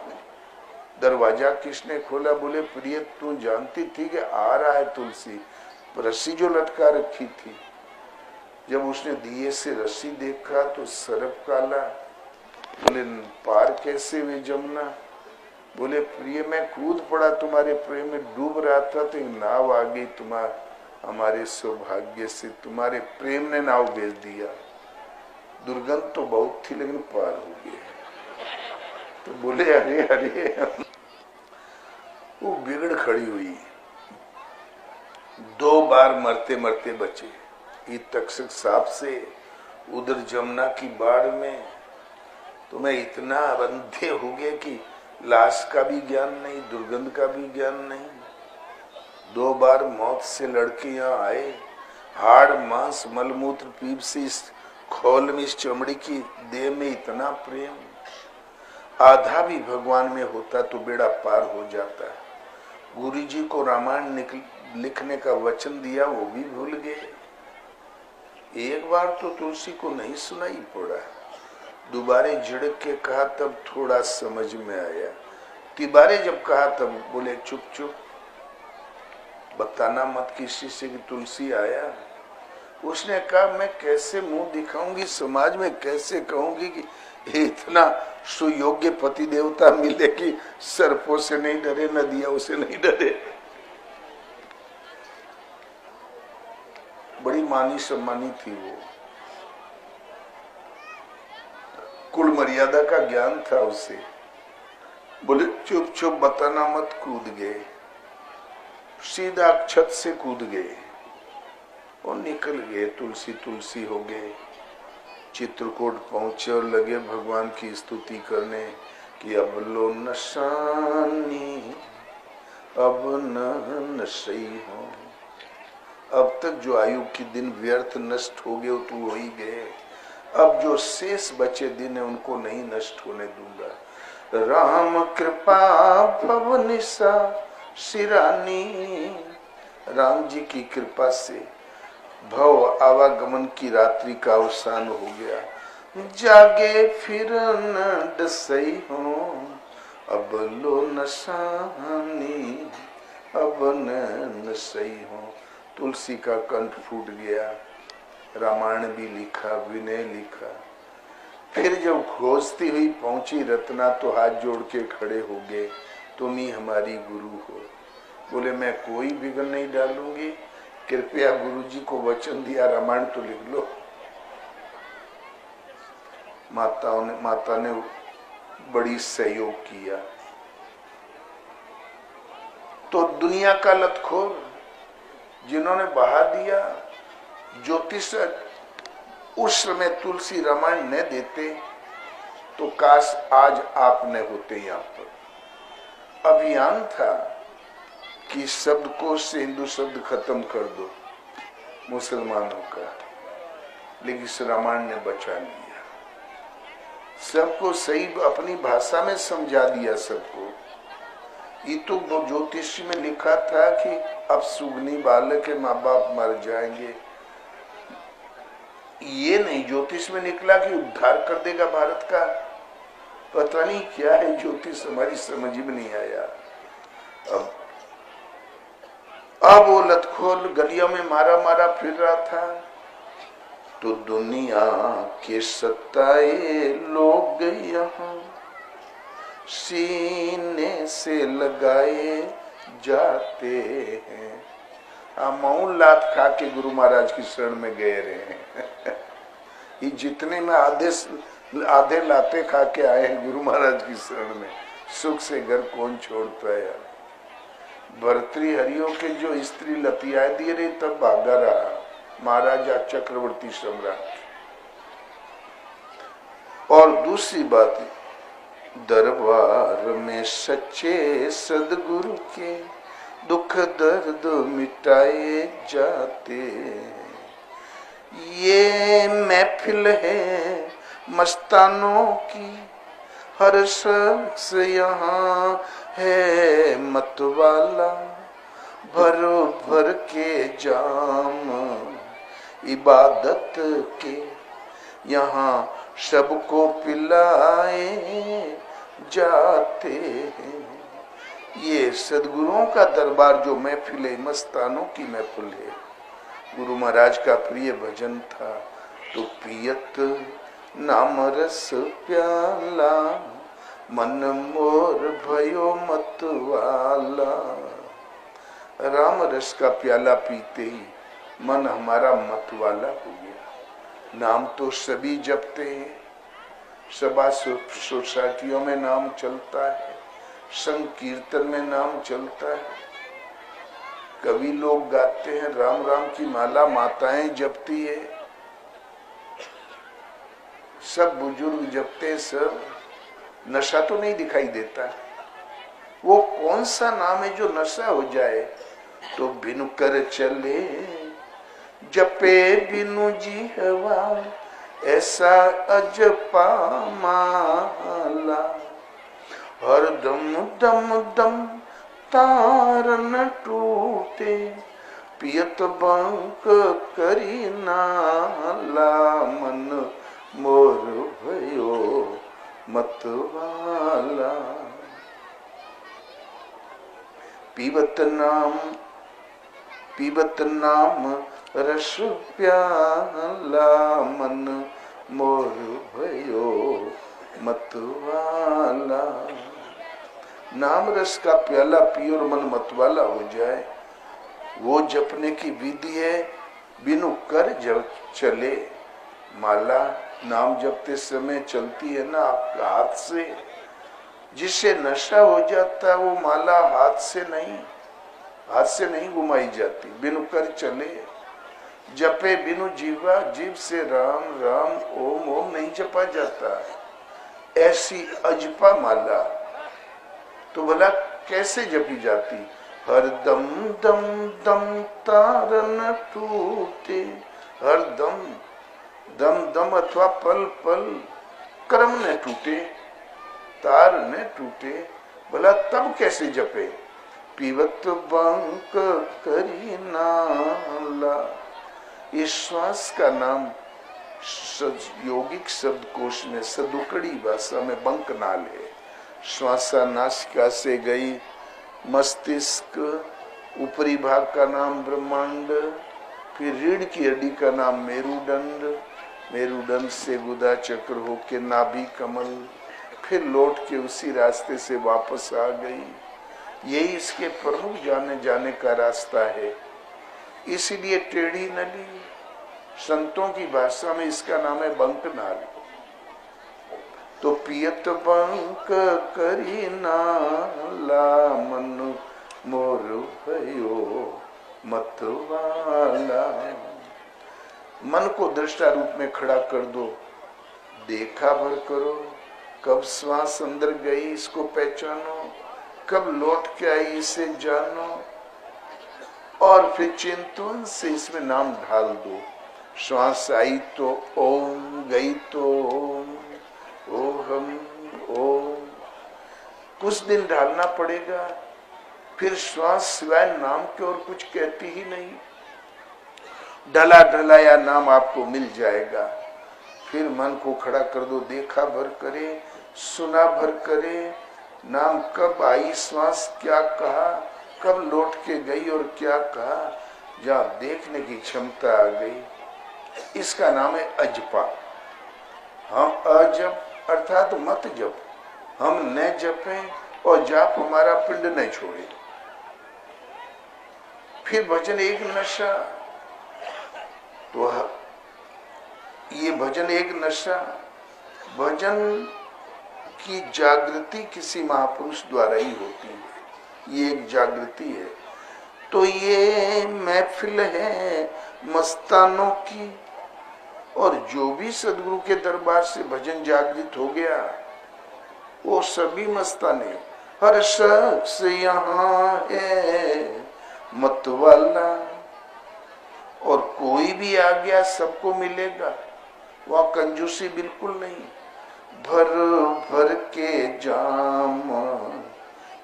दरवाजा किसने खोला? बोले प्रिय तू जानती थी कि आ रहा है तुलसी। रस्सी जो लटका रखी थी, जब उसने दिए से रस्सी देखा तो सरप काला। बोले पार कैसे हुए जमुना? बोले प्रिय मैं कूद पड़ा, तुम्हारे प्रेम में डूब रहा था तो एक नाव आ गई। हमारे सौभाग्य से तुम्हारे प्रेम ने नाव भेज दिया। दुर्गंध तो बहुत थी लेकिन पार हो गए। तो बोले अरे अरे। वो बिगड़ खड़ी हुई। 2 बार मरते मरते बचे, ये तक्षक सांप से, उधर जमुना की बाढ़ में। तो मैं इतना अंधे हो गए कि लाश का भी ज्ञान नहीं, दुर्गंध का भी ज्ञान नहीं। 2 बार मौत से लड़के यहाँ आए। हाड़ मांस मलमूत्र पीप से इस खोल में, इस चमड़ी की देह में इतना प्रेम। आधा भी भगवान में होता तो बेड़ा पार हो जाता। गुरु जी को रामायण लिखने का वचन दिया, वो भी भूल गए। एक बार तो तुलसी को नहीं सुनाई पड़ा, दोबारे झिड़क के कहा तब थोड़ा समझ में आया। तिबारे जब कहा तब बोले चुप चुप, बताना मत किसी से कि तुलसी आया। उसने कहा मैं कैसे मुंह दिखाऊंगी समाज में, कैसे कहूंगी कि इतना सुयोग्य पति देवता मिले कि सर्पों से नहीं डरे, नदियों से नहीं डरे। बड़ी मानी सम्मानी थी वो, कुल मर्यादा का ज्ञान था उसे। बोले चुप चुप बताना मत, कूद गए, सीधा छत से कूद गए और निकल गए। तुलसी तुलसी हो गए। चित्रकूट पहुंचे और लगे भगवान की स्तुति करने कि अब लो नशानी अब न नशई हो। अब तक जो आयु के दिन व्यर्थ नष्ट हो गए तो हो ही गए, अब जो शेष बचे दिन है उनको नहीं नष्ट होने दूंगा। राम कृपा भवनिसा शिरानी, राम जी की कृपा से भव आवागमन की रात्रि का अवसान हो गया। जागे फिर न डसई हो, अब लो नशानी अब न नशई हो। तुलसी का कंठ फूट गया। रामायण भी लिखा, विनय लिखा। फिर जब खोजती हुई पहुंची रत्ना तो हाथ जोड़ के खड़े हो गए, तुम ही हमारी गुरु हो। बोले मैं कोई बिगड़ नहीं डालूंगी, कृपया गुरु जी को वचन दिया, रामायण तो लिख लो। माता ने बड़ी सहयोग किया। तो दुनिया का लतखोर जिन्होंने बहा दिया ज्योतिष, उस समय तुलसी रामायण न देते तो काश आज आप न होते। यहाँ पर अभियान था कि शब्दकोश से हिंदू शब्द खत्म कर दो मुसलमानों का, लेकिन इस रामायण ने बचा लिया। सबको सही अपनी भाषा में समझा दिया सबको। ये तो ज्योतिष में लिखा था कि अब सुगनी बालक के माँ बाप मर जाएंगे, ये नहीं ज्योतिष में निकला कि उद्धार कर देगा भारत का। पता नहीं क्या है ज्योतिष, हमारी समझ में नहीं आया। अब वो लतखोर गलियों में मारा फिर रहा था, तो दुनिया के सताए लोग यहाँ सीने से लगाए जाते हैं। मऊन लात खा के गुरु महाराज की शरण में गए रहे। ये जितने में आधे लाते खा के आए हैं गुरु महाराज की शरण में, सुख से घर कौन छोड़ता है। भर्तृहरियों के जो स्त्री लतिया दिए रही तब भागा रहा महाराजा चक्रवर्ती सम्राट। और दूसरी बात, दरबार में सच्चे सदगुरु के दुख दर्द मिटाए जाते। ये महफिल है मस्तानों की, हर शख्स यहाँ है मतवाला। भर भर के जाम इबादत के यहाँ सबको पिलाए जाते हैं। ये सदगुरुओं का दरबार जो महफिल है, मस्तानों की महफिल है। गुरु महाराज का प्रिय भजन था, तो पियत नाम रस प्याला, मन मोर भयो मतवाला। राम रस का प्याला पीते ही मन हमारा मतवाला हो गया। नाम तो सभी जपते हैं, सभा सोसाइटियों में नाम चलता है, संकीर्तन में नाम चलता है। कवि लोग गाते हैं राम राम की माला माताएं जपती है, सब बुजुर्ग जपते, सब। नशा तो नहीं दिखाई देता। वो कौन सा नाम है जो नशा हो जाए? तो बिनु कर चले जपे बिनु जी हवा, ऐसा अजपा माला। हर दम दम दम तार न टूटे, पियत बंक करी नाला। मन मोर भयो मतवाला। पीबत नाम रस प्याला, मन मोर भयो मतवाला। नाम रस का प्याला पियो और मन मतवाला हो जाए, वो जपने की विधि है। बिनु कर जब चले माला, नाम जपते समय चलती है ना आपका हाथ से। जिससे नशा हो जाता है वो माला हाथ से नहीं घुमाई जाती। बिनु कर चले जपे बिनु जीवा, जीव से राम राम ओम ओम नहीं जपा जाता। ऐसी अजपा माला तो भला कैसे जपी जाती? हर दम दम दम तार न टूटे। हर दम दम दम अथवा पल पल कर्म न टूटे, तार न टूटे। भला तब कैसे जपे? पीवत बंक करी नाला। ये श्वास का नाम यौगिक शब्दकोश में सदुकड़ी भाषा में बंक नाल है। श्वासा नासिका से गई, मस्तिष्क, ऊपरी भाग का नाम ब्रह्मांड, फिर रीढ़ की हड्डी का नाम मेरुदंड, मेरुदंड से गुदा चक्र होके नाभि कमल, फिर लौट के उसी रास्ते से वापस आ गई। यही इसके प्रमुख जाने का रास्ता है। इसीलिए टेढ़ी नली। संतों की भाषा में इसका नाम है बंक नाल। तो पियत बंक करी नाला मन मोर भयो मतवाला। मन को दृष्टा रूप में खड़ा कर दो, देखा भर करो, कब श्वास अंदर गई इसको पहचानो, कब लौट के आई इसे जानो, और फिर चिंतन से इसमें नाम ढाल दो। श्वास आई तो ओम, गई तो ओम, ओहम ओम। कुछ दिन ढालना पड़ेगा, फिर श्वास सिवाय नाम के और कुछ कहती ही नहीं। ढला ढलाया नाम आपको मिल जाएगा। फिर मन को खड़ा कर दो, देखा भर करे, सुना भर करे, नाम कब आई श्वास, क्या कहा, कब लौट के गई और क्या कहा, जहां देखने की क्षमता आ गई, इसका नाम है अजपा। हम अजप अर्थात मत जप, हम न जपें और जाप हमारा पिंड न छोड़े। फिर भजन एक नशा, तो ये भजन एक नशा। भजन की जागृति किसी महापुरुष द्वारा ही होती है, ये एक जागृति है। तो ये महफिल है मस्तानों की, और जो भी सदगुरु के दरबार से भजन जागृत हो गया वो सभी मस्ताने। हर शख्स यहाँ है मतवाला, और कोई भी आ गया सबको मिलेगा, वहां कंजूसी बिल्कुल नहीं। भर भर के जाम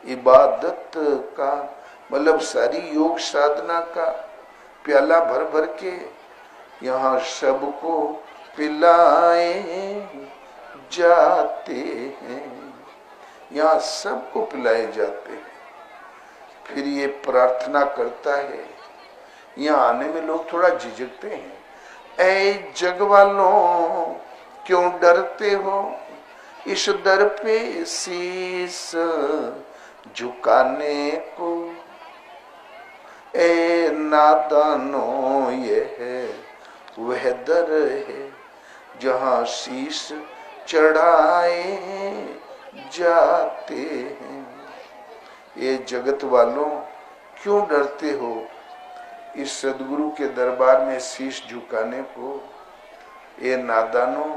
इबादत का, मतलब सारी योग साधना का प्याला भर भर के यहाँ सबको पिलाए जाते हैं, यहाँ सबको पिलाए जाते हैं। फिर ये प्रार्थना करता है, यहाँ आने में लोग थोड़ा झिझकते हैं। ऐ जग वालों क्यों डरते हो, इस दर पे शीस झुकाने को। ए नादानो ये है वह दर है जहाँ शीस चढ़ाए जाते हैं। ये जगत वालों क्यों डरते हो इस सदगुरु के दरबार में शीश झुकाने को। ये नादानों,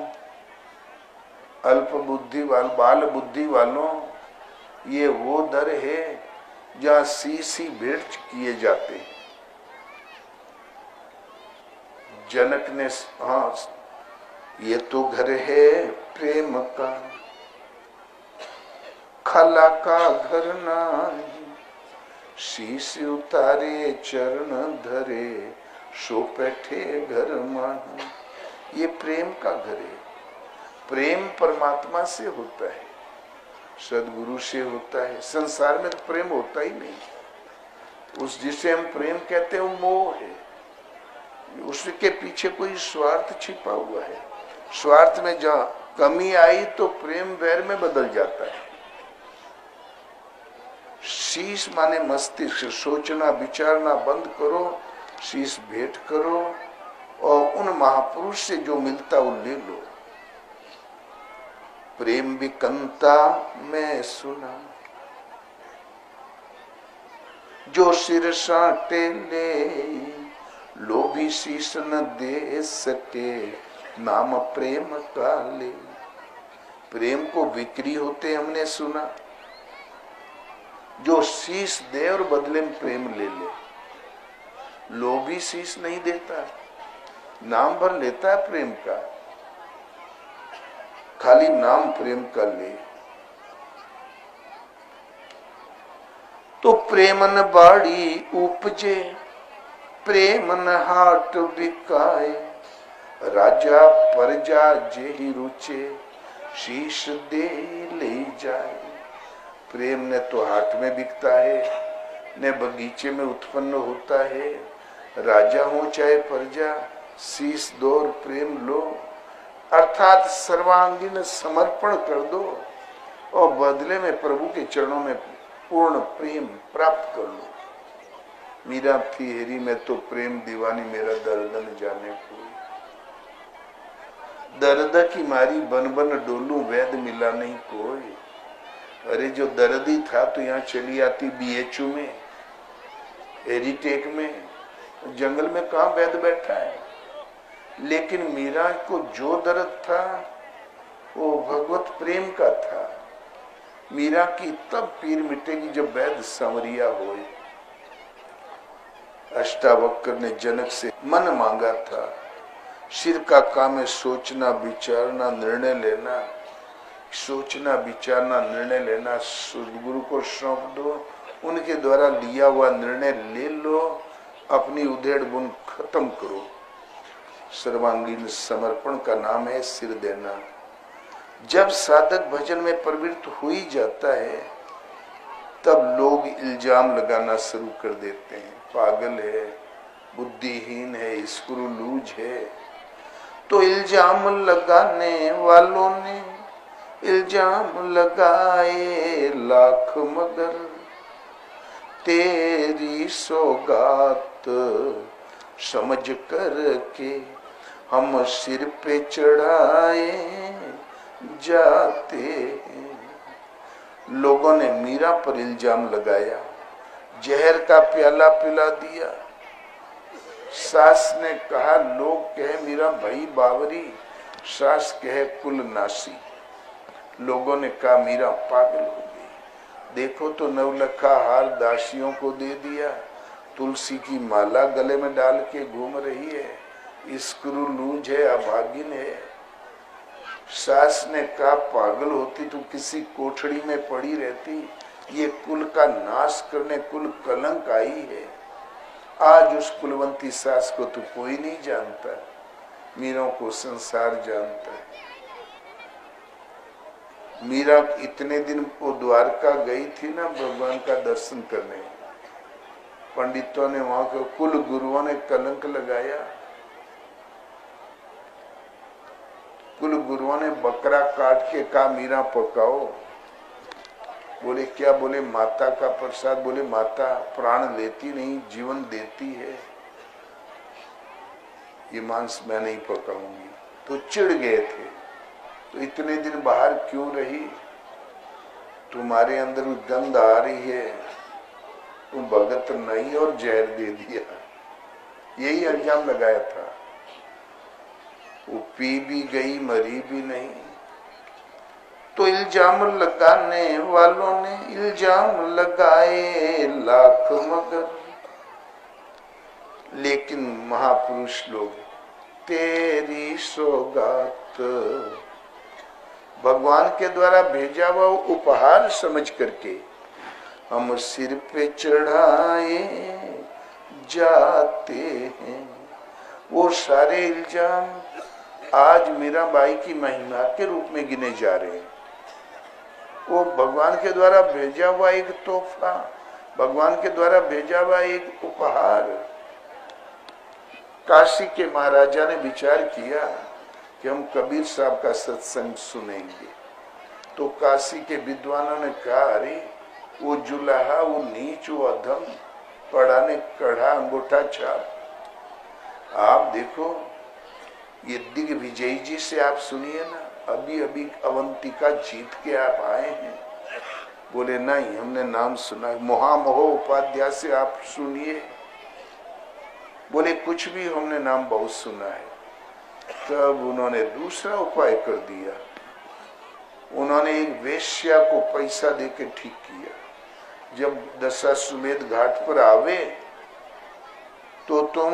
अल्प बुद्धि बाल बुद्धि वालों, ये वो दर है जहाँ शीश ही भेंट किए जाते हैं। जनक ने, हाँ ये तो घर है प्रेम का, खला का घर नहीं। शीश उतारे चरण धरे, सो बैठे घर मान। ये प्रेम का घर है। प्रेम परमात्मा से होता है, सदगुरु से होता है। संसार में तो प्रेम होता ही नहीं। उस जिसे हम प्रेम कहते हैं वो मोह है, उसके पीछे कोई स्वार्थ छिपा हुआ है। स्वार्थ में जहां कमी आई तो प्रेम वैर में बदल जाता है। शीश माने मस्तिष्क, सोचना विचारना बंद करो, शीश भेंट करो और उन महापुरुष से जो मिलता वो ले लो। प्रेम विकंता मैं सुना, जो सिर साटे ले, लोभी शीश न दे सके, नाम प्रेम का ले। प्रेम को बिक्री होते हमने सुना, जो शीश दे और बदले में प्रेम ले ले। लोभी शीश नहीं देता, नाम भर लेता है प्रेम का, खाली नाम प्रेम का ले। तो प्रेमन बाड़ी उपजे, प्रेमन हाट बिकाए, राजा प्रजा जेहि रुचे, शीश दे ले जाए। प्रेम ने तो हाट में बिकता है, ने बगीचे में उत्पन्न होता है। राजा हो चाहे प्रजा, शीश दो और प्रेम लो, अर्थात सर्वांगीण समर्पण कर दो और बदले में प्रभु के चरणों में पूर्ण प्रेम प्राप्त कर लो। मीरा थी हेरी में तो प्रेम दीवानी, मेरा दर्द न जाने कोई। दर्द की मारी बन बन डोलू, वैद मिला नहीं कोई। अरे जो दर्दी था तो यहाँ चली आती बीएचयू में, एरिटेक में, जंगल में कहाँ वैद बैठा है। लेकिन मीरा को जो दर्द था वो भगवत प्रेम का था। मीरा की तब पीर मिटेगी जब वैद सांवरिया होए। अष्टावक्र ने जनक से मन मांगा था, सिर का काम है सोचना विचारना निर्णय लेना, सोचना विचारना निर्णय लेना। गुरु को सौंप दो, उनके द्वारा लिया हुआ निर्णय ले लो, अपनी उधेड़ बुन खत्म करो। सर्वांगीण समर्पण का नाम है सिर देना। जब साधक भजन में प्रवृत्त हो ही जाता है तब लोग इल्जाम लगाना शुरू कर देते हैं, पागल है, बुद्धिहीन है, स्क्रूलूज है। तो इल्जाम लगाने वालों ने इल्जाम लगाए लाख, मगर तेरी सौगात समझ कर के हम सिर पे चढ़ाए जाते हैं। लोगों ने मीरा पर इल्जाम लगाया, जहर का प्याला पिला दिया। सास ने कहा, लोग कहे मीरा भाई बावरी, सास कहे कुल नासी। लोगों ने कहा मीरा पागल हो गई। देखो तो नवलखा हार दासियों को दे दिया, तुलसी की माला गले में डाल के घूम रही है, स्क्रूलूज है, अभागिन है। सास ने कहा पागल होती तो किसी कोठड़ी में पड़ी रहती, ये कुल का नाश करने कुल कलंक आई है। आज उस कुलवंती सास को तो कोई नहीं जानता, मीरा को संसार जानता है। मीरा इतने दिन वो द्वारका गई थी ना भगवान का दर्शन करने, पंडितों ने वहां के कुल गुरुओं ने कलंक लगाया। कुल गुरुओं ने बकरा काट के कहा मीरा पकाओ। बोले क्या? बोले माता का प्रसाद। बोले माता प्राण लेती नहीं, जीवन देती है, ये मांस मैं नहीं पकाऊंगी। तो चिढ़ गए थे, तो इतने दिन बाहर क्यों रही? तुम्हारे अंदर गंध आ रही है, तुम भगत नहीं, और जहर दे दिया। यही इल्जाम लगाया था। वो पी भी गई, मरी भी नहीं। तो इल्जाम लगाने वालों ने इल्जाम लगाए लाख, मगर लेकिन महापुरुष लोग तेरी सौगात भगवान के द्वारा भेजा हुआ उपहार समझ करके हम सिर पे चढ़ाए जाते हैं। वो सारे इल्जाम आज मीराबाई की महिमा के रूप में गिने जा रहे हैं। वो भगवान के द्वारा भेजा हुआ एक तोहफा, भगवान के द्वारा भेजा हुआ एक उपहार। काशी के महाराजा ने विचार किया कि हम कबीर साहब का सत्संग सुनेंगे। तो काशी के विद्वानों ने कहा, अरे वो जुलाहा, वो नीच, वो अधम, पढ़ा ने कढ़ा अंगूठा छाप। आप देखो, ये दिग्विजय जी से आप सुनिए ना, अभी अभी अवंतिका जीत के आप आए हैं। बोले नहीं, हमने नाम सुना। महामहो उपाध्याय से आप सुनिए। बोले कुछ भी, हमने नाम बहुत सुना है। तब उन्होंने दूसरा उपाय कर दिया। उन्होंने एक वेश्या को पैसा देके ठीक किया, जब दशाश्वमेध घाट पर आवे तो तुम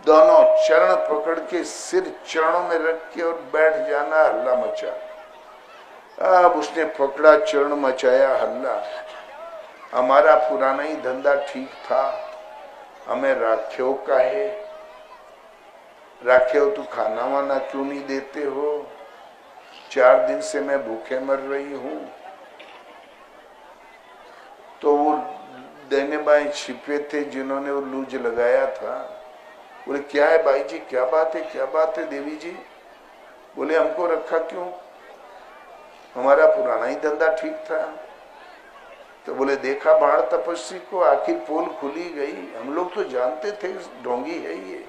दोनों चरण पकड़ के सिर चरणों में रख के और बैठ जाना, हल्ला मचा। अब उसने पकड़ा, चरण मचाया, हल्ला। हमारा पुराना ही धंधा ठीक था, हमें राख्यो का है। राख्यो तो खाना वाना क्यों नहीं देते हो? 4 दिन से मैं भूखे मर रही हूं। तो वो देने बाएं छिपे थे जिन्होंने वो लूज लगाया था। बोले क्या है भाई जी, क्या बात है, क्या बात है देवी जी? बोले हमको रखा क्यों? हमारा पुराना ही धंधा ठीक था। तो बोले देखा बाढ़ तपस्वी को, आखिर पोल खुली गई। हम लोग तो जानते थे ढोंगी है ये।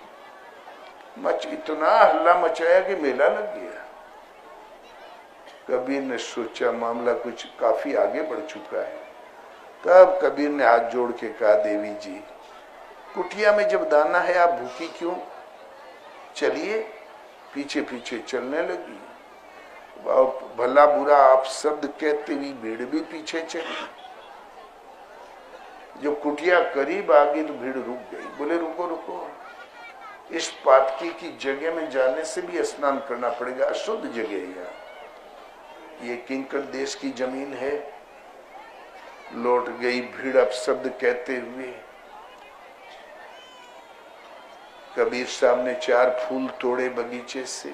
इतना हल्ला मचाया कि मेला लग गया। कबीर ने सोचा मामला कुछ काफी आगे बढ़ चुका है। तब कबीर ने हाथ जोड़ के कहा, देवी जी, कुटिया में जब दाना है आप भूखी क्यों, चलिए। पीछे पीछे चलने लगी। भला बुरा आप शब्द कहते हुए भीड़ भी पीछे चली। जो कुटिया करीब आ गई तो भीड़ रुक गई। बोले रुको रुको, इस पातकी की जगह में जाने से भी स्नान करना पड़ेगा, अशुद्ध जगह है ये किंकर देश की जमीन है। लौट गई भीड़ अब शब्द कहते हुए। कबीर साहब ने 4 फूल तोड़े बगीचे से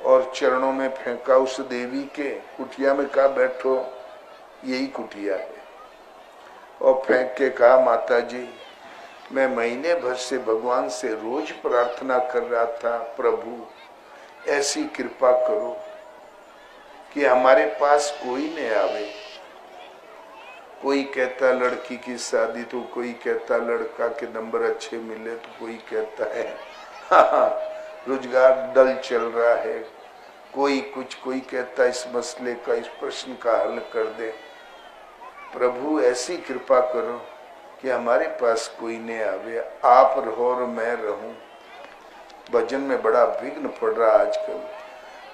और चरणों में फेंका उस देवी के। कुटिया में कहा बैठो, यही कुटिया है। और फेंक के कहा, माता जी, मैं महीने भर से भगवान से रोज प्रार्थना कर रहा था, प्रभु ऐसी कृपा करो कि हमारे पास कोई नहीं आवे। कोई कहता लड़की की शादी, तो कोई कहता लड़का के नंबर अच्छे मिले, तो कोई कहता है रोजगार डल चल रहा है, कोई कुछ, कोई कहता इस मसले का, इस प्रश्न का हल कर दे। प्रभु ऐसी कृपा करो कि हमारे पास कोई नहीं आवे, आप रहो और मैं रहूं। भजन में बड़ा विघ्न पड़ रहा आजकल।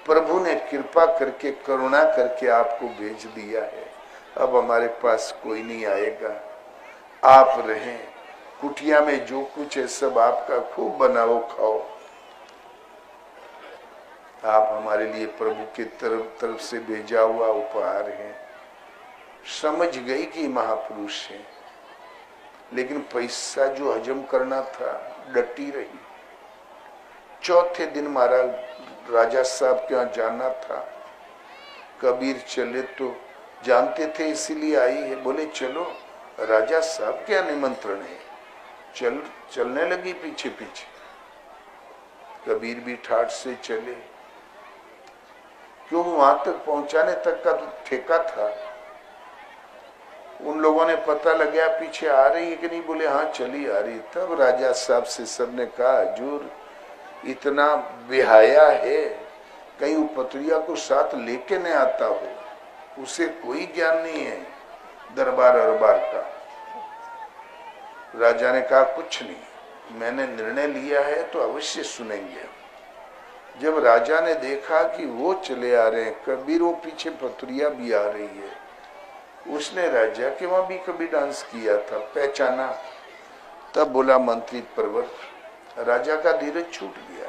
प्रभु ने कृपा करके, करुणा करके आपको भेज दिया है। अब हमारे पास कोई नहीं आएगा, आप रहें। कुटिया में जो कुछ है सब आपका, खूब बनाओ खाओ। आप हमारे लिए प्रभु की तरफ से भेजा हुआ उपहार है। समझ गई कि महापुरुष है, लेकिन पैसा जो हजम करना था डटी रही। चौथे दिन महाराज राजा साहब के यहाँ जाना था। कबीर चले तो जानते थे इसीलिए आई है। बोले चलो, राजा साहब क्या निमंत्रण है। चलने लगी पीछे पीछे। कबीर भी ठाठ से चले, क्यों वहां तक पहुंचाने तक का तो ठेका था। उन लोगों ने पता लगा पीछे आ रही है कि नहीं, बोले हाँ चली आ रही। तब राजा साहब से सबने कहा, हजूर इतना बेहाया है, कहीं उपत्रिया को साथ लेके नहीं आता हो, उसे कोई ज्ञान नहीं है दरबार अरबार का। राजा ने कहा कुछ नहीं, मैंने निर्णय लिया है तो अवश्य सुनेंगे। जब राजा ने देखा कि वो चले आ रहे हैं, कबीर वो पीछे पथुरिया भी आ रही है, उसने राजा के वहां भी कभी डांस किया था, पहचाना। तब बोला मंत्री परवर। राजा का धीरज छूट गया।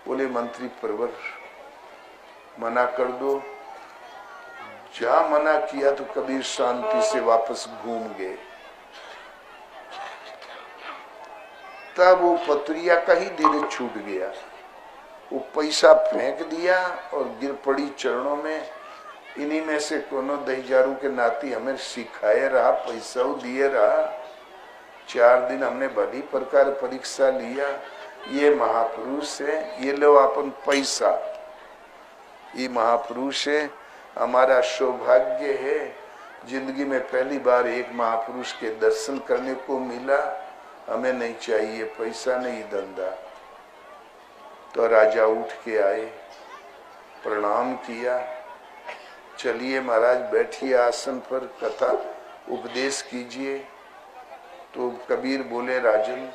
बोले मंत्री परवर मना कर दो। जहां मना किया तो कबीर शांति से वापस घूम गए। तब वो पत्रिया का ही धीरज छूट गया। वो पैसा फेंक दिया और गिर पड़ी चरणों में। इन्हीं में से कोनो दहीजारू के नाती हमें सिखाए रहा, पैसा दिए रहा। 4 दिन हमने भली प्रकार परीक्षा लिया। ये महापुरुष है, ये लो अपन पैसा। ये महापुरुष है, हमारा सौभाग्य है। जिंदगी में पहली बार एक महापुरुष के दर्शन करने को मिला। हमें नहीं चाहिए पैसा, नहीं धंधा। तो राजा उठ के आए, प्रणाम किया। चलिए महाराज बैठिए आसन पर, कथा उपदेश कीजिए। तो कबीर बोले, राजन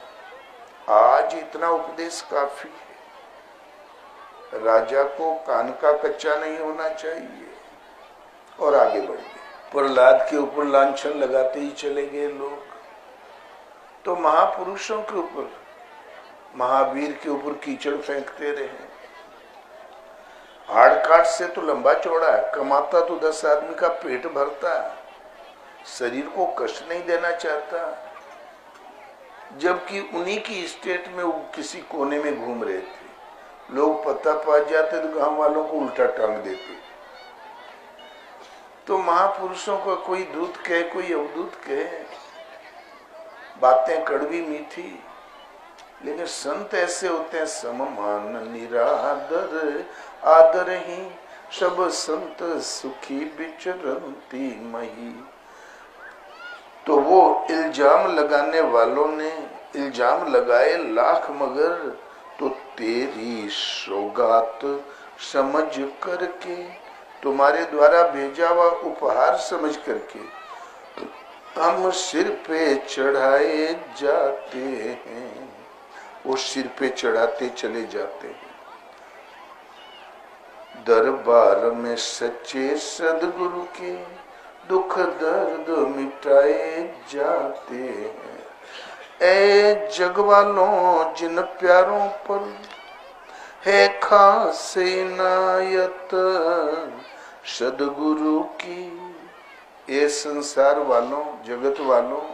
आज इतना उपदेश काफी है, राजा को कान का कच्चा नहीं होना चाहिए। और आगे बढ़ गए। प्रहलाद के ऊपर लांछन लगाते ही चले गए लोग। तो महापुरुषों के ऊपर, महावीर के ऊपर कीचड़ फेंकते रहे। हाड़ काट से तो लंबा चौड़ा है, कमाता तो 10 आदमी का पेट भरता है, शरीर को कष्ट नहीं देना चाहता। जबकि उन्हीं की स्टेट में वो किसी कोने में घूम रहे थे। लोग पता पा जाते तो गांव वालों को उल्टा टांग देते। तो महापुरुषों का कोई दूत कहे, कोई अवधूत कहे, बातें कड़वी मीठी, लेकिन संत ऐसे होते हैं, सममान निरादर आदर ही सब संत सुखी विचरंती मही। वो इल्जाम लगाने वालों ने इल्जाम लगाए लाख, मगर तो तेरी सौगात समझ करके, तुम्हारे द्वारा भेजा हुआ उपहार समझ करके हम सिर पे चढ़ाए जाते हैं। वो सिर पे चढ़ाते चले जाते हैं। दरबार में सच्चे सदगुरु के दुख दर्द मिटाए जाते हैं। ए जग वालों, जिन प्यारों पर है खास इनायत सदगुरु की, ये संसार वालों, जगत वालों,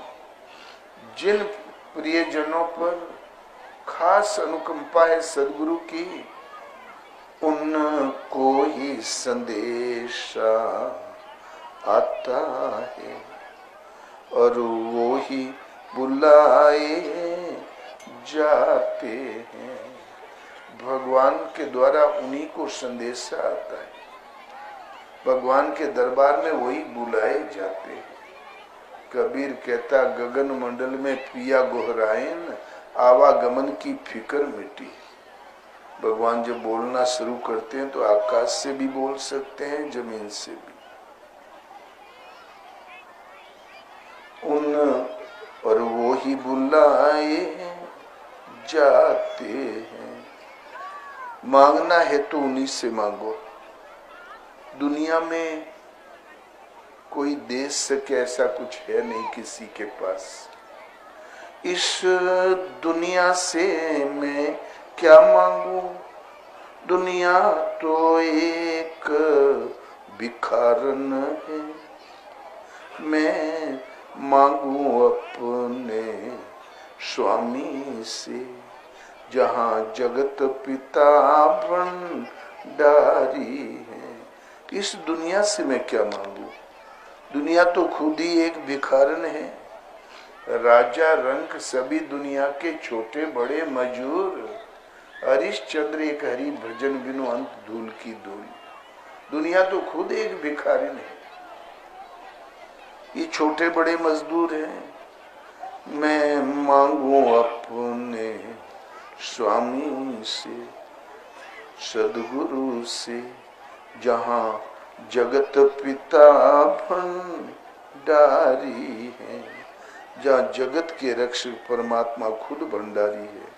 जिन प्रियजनों पर खास अनुकंपा है सदगुरु की, उनको ही संदेशा आता है और वो ही बुलाए जाते हैं। भगवान के द्वारा उन्हीं को संदेशा आता है। भगवान के दरबार में वही बुलाए जाते हैं। कबीर कहता, गगन मंडल में पिया गोहरायन, आवागमन की फिक्र मिटी। भगवान जब बोलना शुरू करते हैं तो आकाश से भी बोल सकते हैं, जमीन से भी। उन और वो ही बुलाए जाते हैं। मांगना है तो उन्हीं से मांगो। दुनिया में कोई दे सके ऐसा कुछ है नहीं किसी के पास। इस दुनिया से मैं क्या मांगू, दुनिया तो एक भिखारन है। मैं मांगू अपने स्वामी से, जहाँ जगत पिता भंडारी है। इस दुनिया से मैं क्या मांगू, दुनिया तो खुद ही एक भिखारन है। राजा रंक सभी दुनिया के छोटे बड़े मजूर, हरिश्चंद्र एक हरि भजन बिनु अंत धूल की धूल। दुनिया तो खुद एक भिखारिन है। ये छोटे बड़े मजदूर हैं। मैं मांगू अपने स्वामी से, सदगुरु से, जहाँ जगत पिता भंडारी है, जहाँ जगत के रक्षक परमात्मा खुद भंडारी है।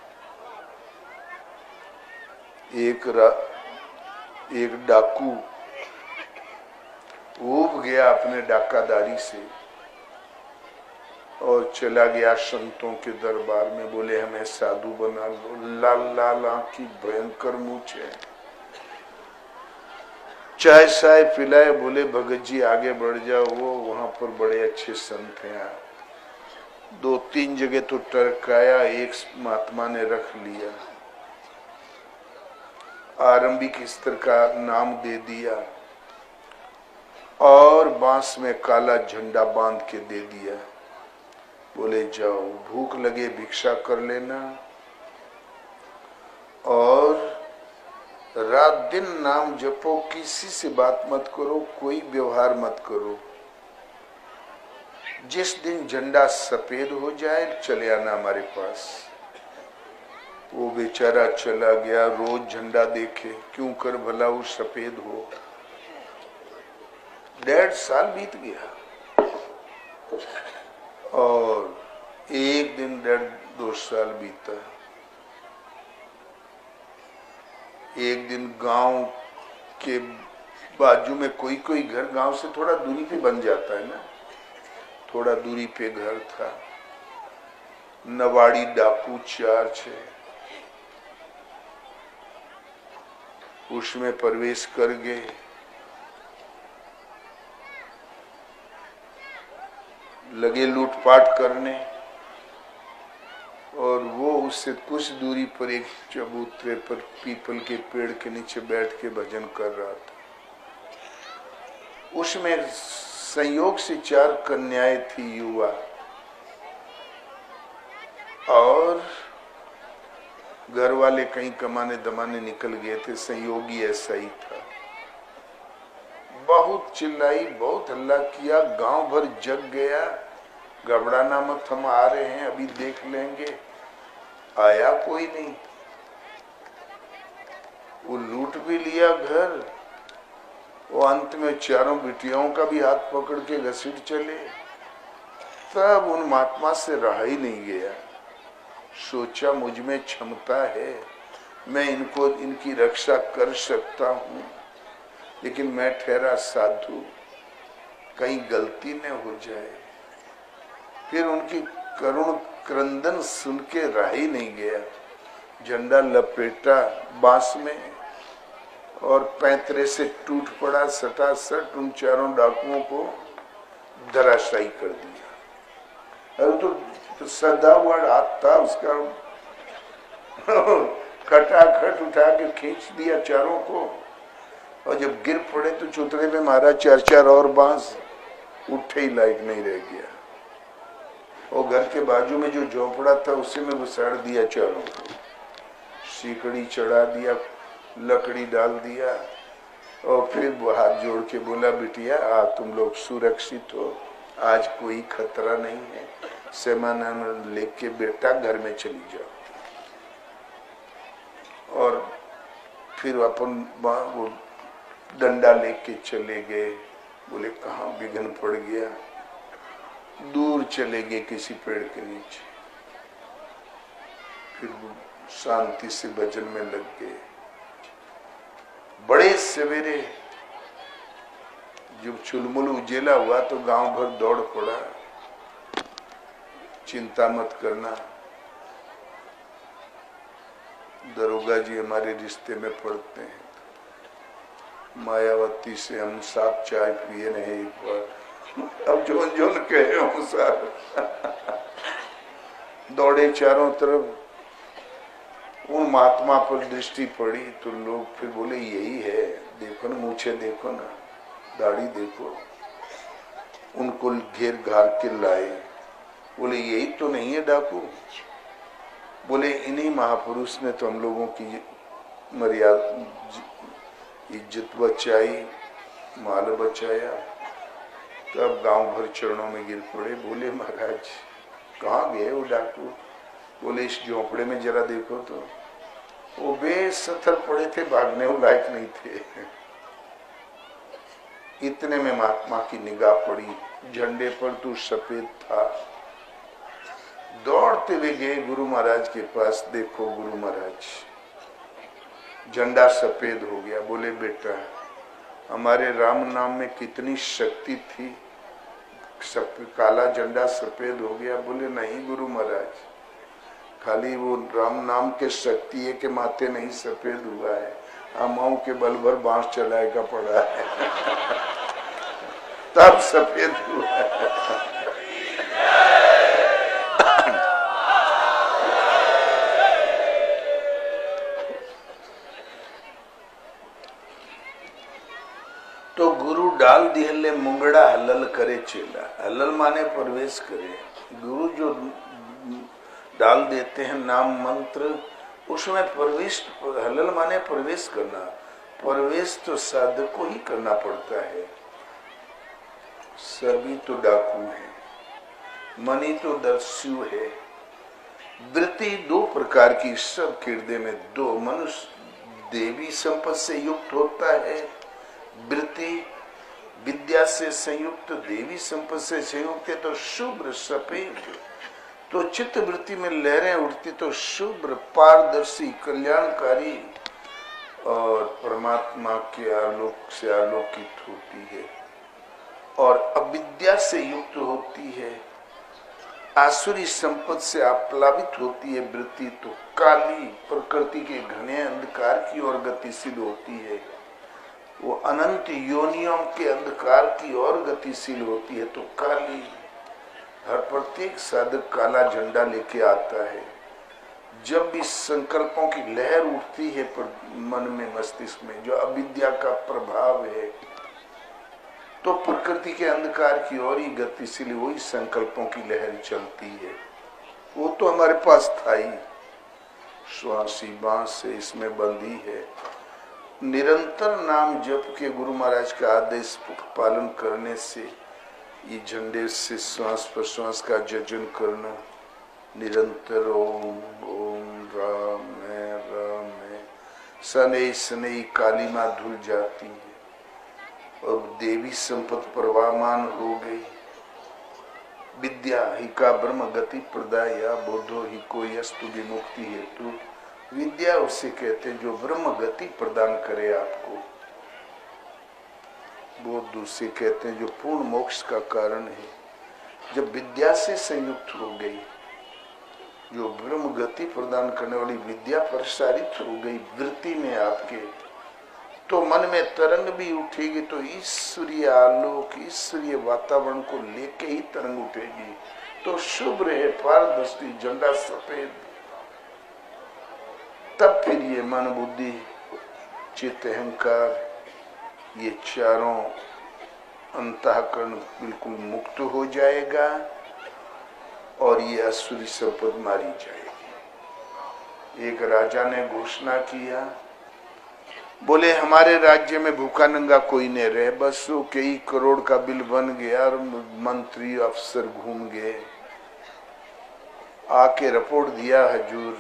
एक डाकू ऊब गया अपने डाकादारी से और चला गया संतों के दरबार में। बोले हमें साधु बना लो। लाल लाल आंखी, भयंकर मूंछ है। चाय साय पिलाए, बोले भगत जी आगे बढ़ जाओ, वो वहां पर बड़े अच्छे संत हैं। 2-3 जगह तो टरकाया, एक महात्मा ने रख लिया, आरंभिक स्तर का नाम दे दिया और बांस में काला झंडा बांध के दे दिया। बोले जाओ, भूख लगे भिक्षा कर लेना और रात दिन नाम जपो, किसी से बात मत करो, कोई व्यवहार मत करो। जिस दिन झंडा सफेद हो जाए चले आना हमारे पास। वो बेचारा चला गया, रोज झंडा देखे, क्यों कर भला वो सफेद हो। 1.5 साल बीत गया और एक दिन 1.5-2 साल बीता। एक दिन गांव के बाजू में कोई घर, गांव से थोड़ा दूरी पे बन जाता है ना, थोड़ा दूरी पे घर था। नवाड़ी डाकू 4-6 उसमें प्रवेश कर गए। लगे लूटपाट करने और वो उससे कुछ दूरी पर एक चबूतरे पर पीपल के पेड़ के नीचे बैठ के भजन कर रहा था। उसमें संयोग से 4 कन्याएं थी, युवा, और घर वाले कहीं कमाने दमाने निकल गए थे। संयोगी ऐसा ही था। बहुत चिल्लाई, बहुत हल्ला किया, गांव भर जग गया। घबराना मत, हम आ रहे हैं, अभी देख लेंगे। आया कोई नहीं। वो लूट भी लिया घर, वो अंत में चारों बिटियाओं का भी हाथ पकड़ के घसीट चले। तब उन महात्मा से रहा ही नहीं गया। सोचा मुझ में क्षमता है, मैं इनको इनकी रक्षा कर सकता हूं, लेकिन मैं ठहरा साधु, कहीं गलती न हो जाए। फिर उनकी करुण क्रंदन सुन के रह ही नहीं गया। झंडा लपेटा बांस में और पैंतरे से टूट पड़ा, सटासट उन चारों डाकुओं को धराशायी कर दिया। अरे तो सदा हुआ हाथ था उसका, खटाखट उठा के खींच दिया चारों को, और जब गिर पड़े तो चुतरे में मारा चार चार और बांस, उठे ही लायक नहीं रह गया। और घर के बाजू में जो झोपड़ा था उसी में घुसाड़ दिया चारों को, सीकड़ी चढ़ा दिया, लकड़ी डाल दिया, और फिर वो हाथ जोड़ के बोला, बिटिया तुम लोग सुरक्षित हो, आज कोई खतरा नहीं है, सामान लेके बेटा घर में चली जाओ। और फिर अपन वो डंडा लेके चले गए। बोले कहाँ विघ्न पड़ गया, दूर चले गए किसी पेड़ के नीचे। फिर शांति से भजन में लग गए। बड़े सवेरे जब चुलमुल उजेला हुआ तो गांव भर दौड़ पड़ा, चिंता मत करना, दरोगा जी हमारे रिश्ते में पड़ते हैं, मायावती से हम साथ चाय पिए नहीं एक बार, अब जो जोन कहे अनुसार दौड़े चारों तरफ। उन महात्मा पर दृष्टि पड़ी तो लोग फिर बोले यही है, देखो ना मूछे देखो ना, दाढ़ी देखो। उनको घेर घार के लाए, बोले यही तो नहीं है डाकू। बोले इन्हीं महापुरुष ने तो हम लोगों की मर्यादा इज्जत बचाई, माल बचाया। तब गांव भर चरणों में गिर पड़े, बोले महाराज कहाँ गए वो डाकू? बोले इस झोंपड़े में जरा देखो तो। वो बेसथर पड़े थे, भागने वो लायक नहीं थे। इतने में महात्मा की निगाह पड़ी, झंडे पर तू सफेद था। दौड़ते हुए गए गुरु महाराज के पास, देखो गुरु महाराज झंडा सफेद हो गया। बोले बेटा हमारे राम नाम में कितनी शक्ति थी, काला झंडा सफेद हो गया। बोले नहीं गुरु महाराज, खाली वो राम नाम के शक्ति है कि माथे नहीं सफेद हुआ है, अमाओं के बल भर बांस चलाएगा पड़ा है तब सफेद हुआ है। तो गुरु डाल दिहले मुंगड़ा हलल करे चेला। हलल माने प्रवेश करे। गुरु जो डाल देते हैं नाम मंत्र, उसमें प्रवेश, हलल माने प्रवेश करना। प्रवेश तो साधक को ही करना पड़ता है। सभी तो डाकू है, मनी तो दस्यु है। वृत्ति दो प्रकार की सब किरदे में, दो। मनुष्य देवी संपत्ति से युक्त होता है, वृत्ति विद्या से संयुक्त, देवी संपत्ति से संयुक्त है तो शुभ्र सफेद। तो चित्त वृत्ति में लहरें उठती तो शुभ्र पारदर्शी कल्याणकारी और परमात्मा के आलोक से आलोकित होती है। और अविद्या से युक्त होती है, आसुरी संपत्ति से आप्लावित होती है वृत्ति, तो काली प्रकृति के घने अंधकार की ओर गतिशील होती है। वो अनंत योनियों के अंधकार की ओर गतिशील होती है तो काली। हर प्रत्येक साधक काला झंडा लेके आता है। जब भी संकल्पों की लहर उठती है पर मन में, मस्तिष्क में, जो अविद्या का प्रभाव है, तो प्रकृति के अंधकार की ओर ही गतिशील वही संकल्पों की लहर चलती है। वो तो हमारे पास था ही, श्वासी बांस से इसमें बंधी है। निरंतर नाम जप के गुरु महाराज का आदेश पालन करने से ये झंडे से श्वास प्रश्वास का जजन करना, निरंतर ओम ओम राम है राम है। सनई सनई काली माँ धुल जाती है और देवी संपत प्रवाहमान हो गई। विद्या ही का ब्रह्म गति प्रदाया, बोधो ही कोई अस्तु विमुक्ति हेतु। विद्या उसे कहते हैं जो ब्रह्म गति प्रदान करे आपको। बोध उसे कहते हैं जो पूर्ण मोक्ष का कारण है। जब विद्या से संयुक्त हो गई, जो ब्रह्म गति प्रदान करने वाली विद्या प्रसारित हो गई वृत्ति में आपके, तो मन में तरंग भी उठेगी। तो ईश्वरीय आलोक, ईश्वरीय वातावरण को लेके ही तरंग उठेगी। तो शुभ रहे पारदर्शी झंडा सफेद। तब फिर ये मन बुद्धि चित्त अहंकार ये चारों अंतःकरण बिल्कुल मुक्त हो जाएगा और ये असुरी संपद मारी जाएगी। एक राजा ने घोषणा किया, बोले हमारे राज्य में भूखा नंगा कोई नहीं रहे। बस वो कई करोड़ का बिल बन गया और मंत्री अफसर घूम गए। आके रिपोर्ट दिया, हजूर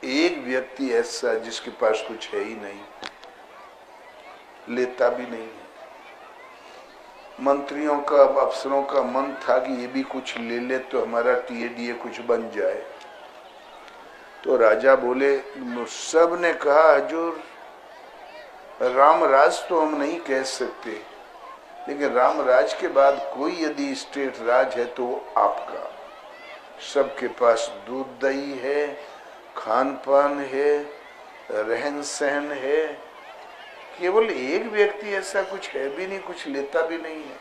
एक व्यक्ति ऐसा जिसके पास कुछ है ही नहीं, लेता भी नहीं है। मंत्रियों का अफसरों का मन था कि ये भी कुछ ले ले तो हमारा टीएडीए कुछ बन जाए। तो राजा बोले, सब ने कहा हजूर राम राज तो हम नहीं कह सकते, लेकिन राम राज के बाद कोई यदि स्टेट राज है तो आपका। सबके पास दूध दही है, खान पान है, रहन सहन है। केवल एक व्यक्ति ऐसा कुछ है भी नहीं, कुछ लेता भी नहीं है।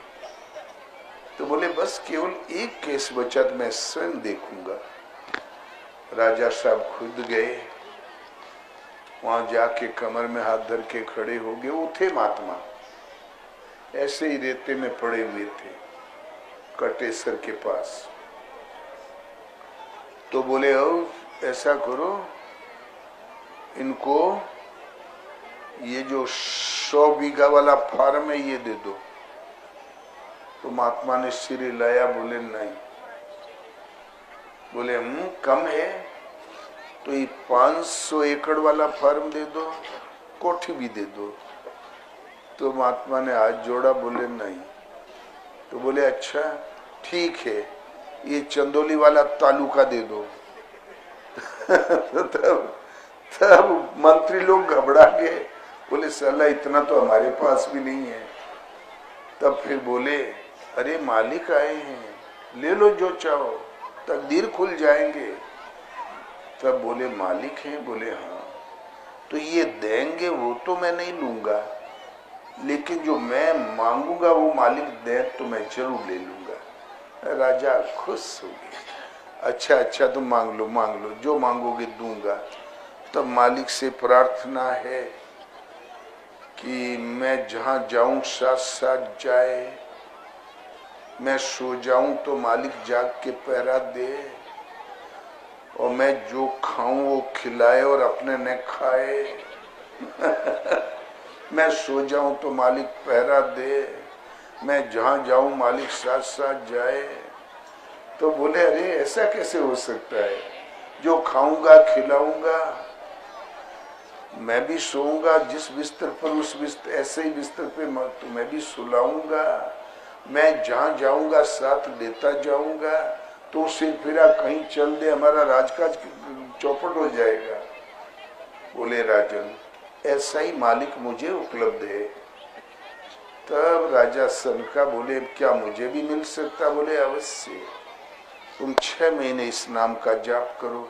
तो बोले बस केवल एक केस बचा तो मैं स्वयं देखूंगा। राजा साहब खुद गए, वहां जाके कमर में हाथ धर के खड़े हो गए। वो थे महात्मा, ऐसे ही रेते में पड़े हुए थे कटेसर के पास। तो बोले ओ ऐसा करो, इनको ये जो 100 बीघा वाला फार्म है ये दे दो। तो महात्मा ने सिर हिलाया, बोले नहीं। बोले कम है तो ये 500 एकड़ वाला फार्म दे दो, कोठी भी दे दो। तो महात्मा ने हाथ जोड़ा, बोले नहीं। तो बोले अच्छा ठीक है, ये चंदोली वाला तालुका दे दो। तब मंत्री लोग घबरा गए, बोले साला इतना तो हमारे पास भी नहीं है। तब फिर बोले अरे मालिक आए हैं, ले लो जो चाहो, तकदीर खुल जाएंगे। तब बोले मालिक हैं? बोले हाँ। तो ये देंगे वो तो मैं नहीं लूंगा, लेकिन जो मैं मांगूंगा वो मालिक दे तो मैं जरूर ले लूंगा। राजा खुश हो गया। अच्छा अच्छा तुम मांग लो, जो मांगोगे दूंगा। तब मालिक से प्रार्थना है कि मैं जहां जाऊं साथ साथ जाए, मैं सो जाऊं तो मालिक जाग के पहरा दे, और मैं जो खाऊं वो खिलाए और अपने न खाए। मैं सो जाऊं तो मालिक पहरा दे, मैं जहां जाऊं मालिक साथ साथ जाए। तो बोले अरे ऐसा कैसे हो सकता है, जो खाऊंगा खिलाऊंगा, मैं भी सोऊंगा जिस बिस्तर पर उस बिस्तर ऐसे ही बिस्तर पे तो मैं भी सुलाऊंगा, मैं जहां जाऊंगा साथ लेता जाऊंगा, तो सिर फिरा कहीं चल दे हमारा राजकाज चौपट हो जाएगा। बोले राजन ऐसा ही मालिक मुझे उपलब्ध है। तब राजा सनका, बोले क्या मुझे भी मिल सकता? बोले अवश्य, तुम 6 महीने इस नाम का जाप करो,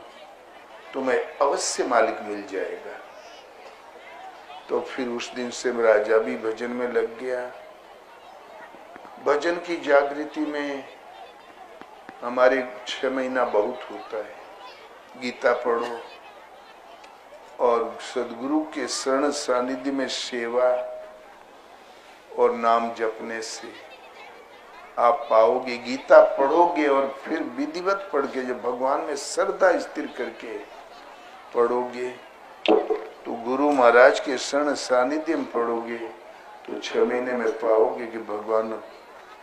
तुम्हें अवश्य मालिक मिल जाएगा। तो फिर उस दिन से राजा भी भजन में लग गया। भजन की जागृति में हमारे 6 महीना बहुत होता है। गीता पढ़ो और सदगुरु के शरण सानिध्य में सेवा और नाम जपने से आप पाओगे। गीता पढ़ोगे और फिर विधिवत पढ़ के जब भगवान में श्रद्धा स्थिर करके पढ़ोगे, तो गुरु महाराज के शरण सानिध्य में पढ़ोगे, तो 6 महीने में पाओगे कि भगवान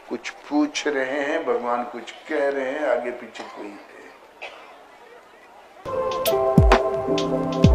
कुछ पूछ रहे हैं, भगवान कुछ कह रहे हैं, आगे पीछे कोई है।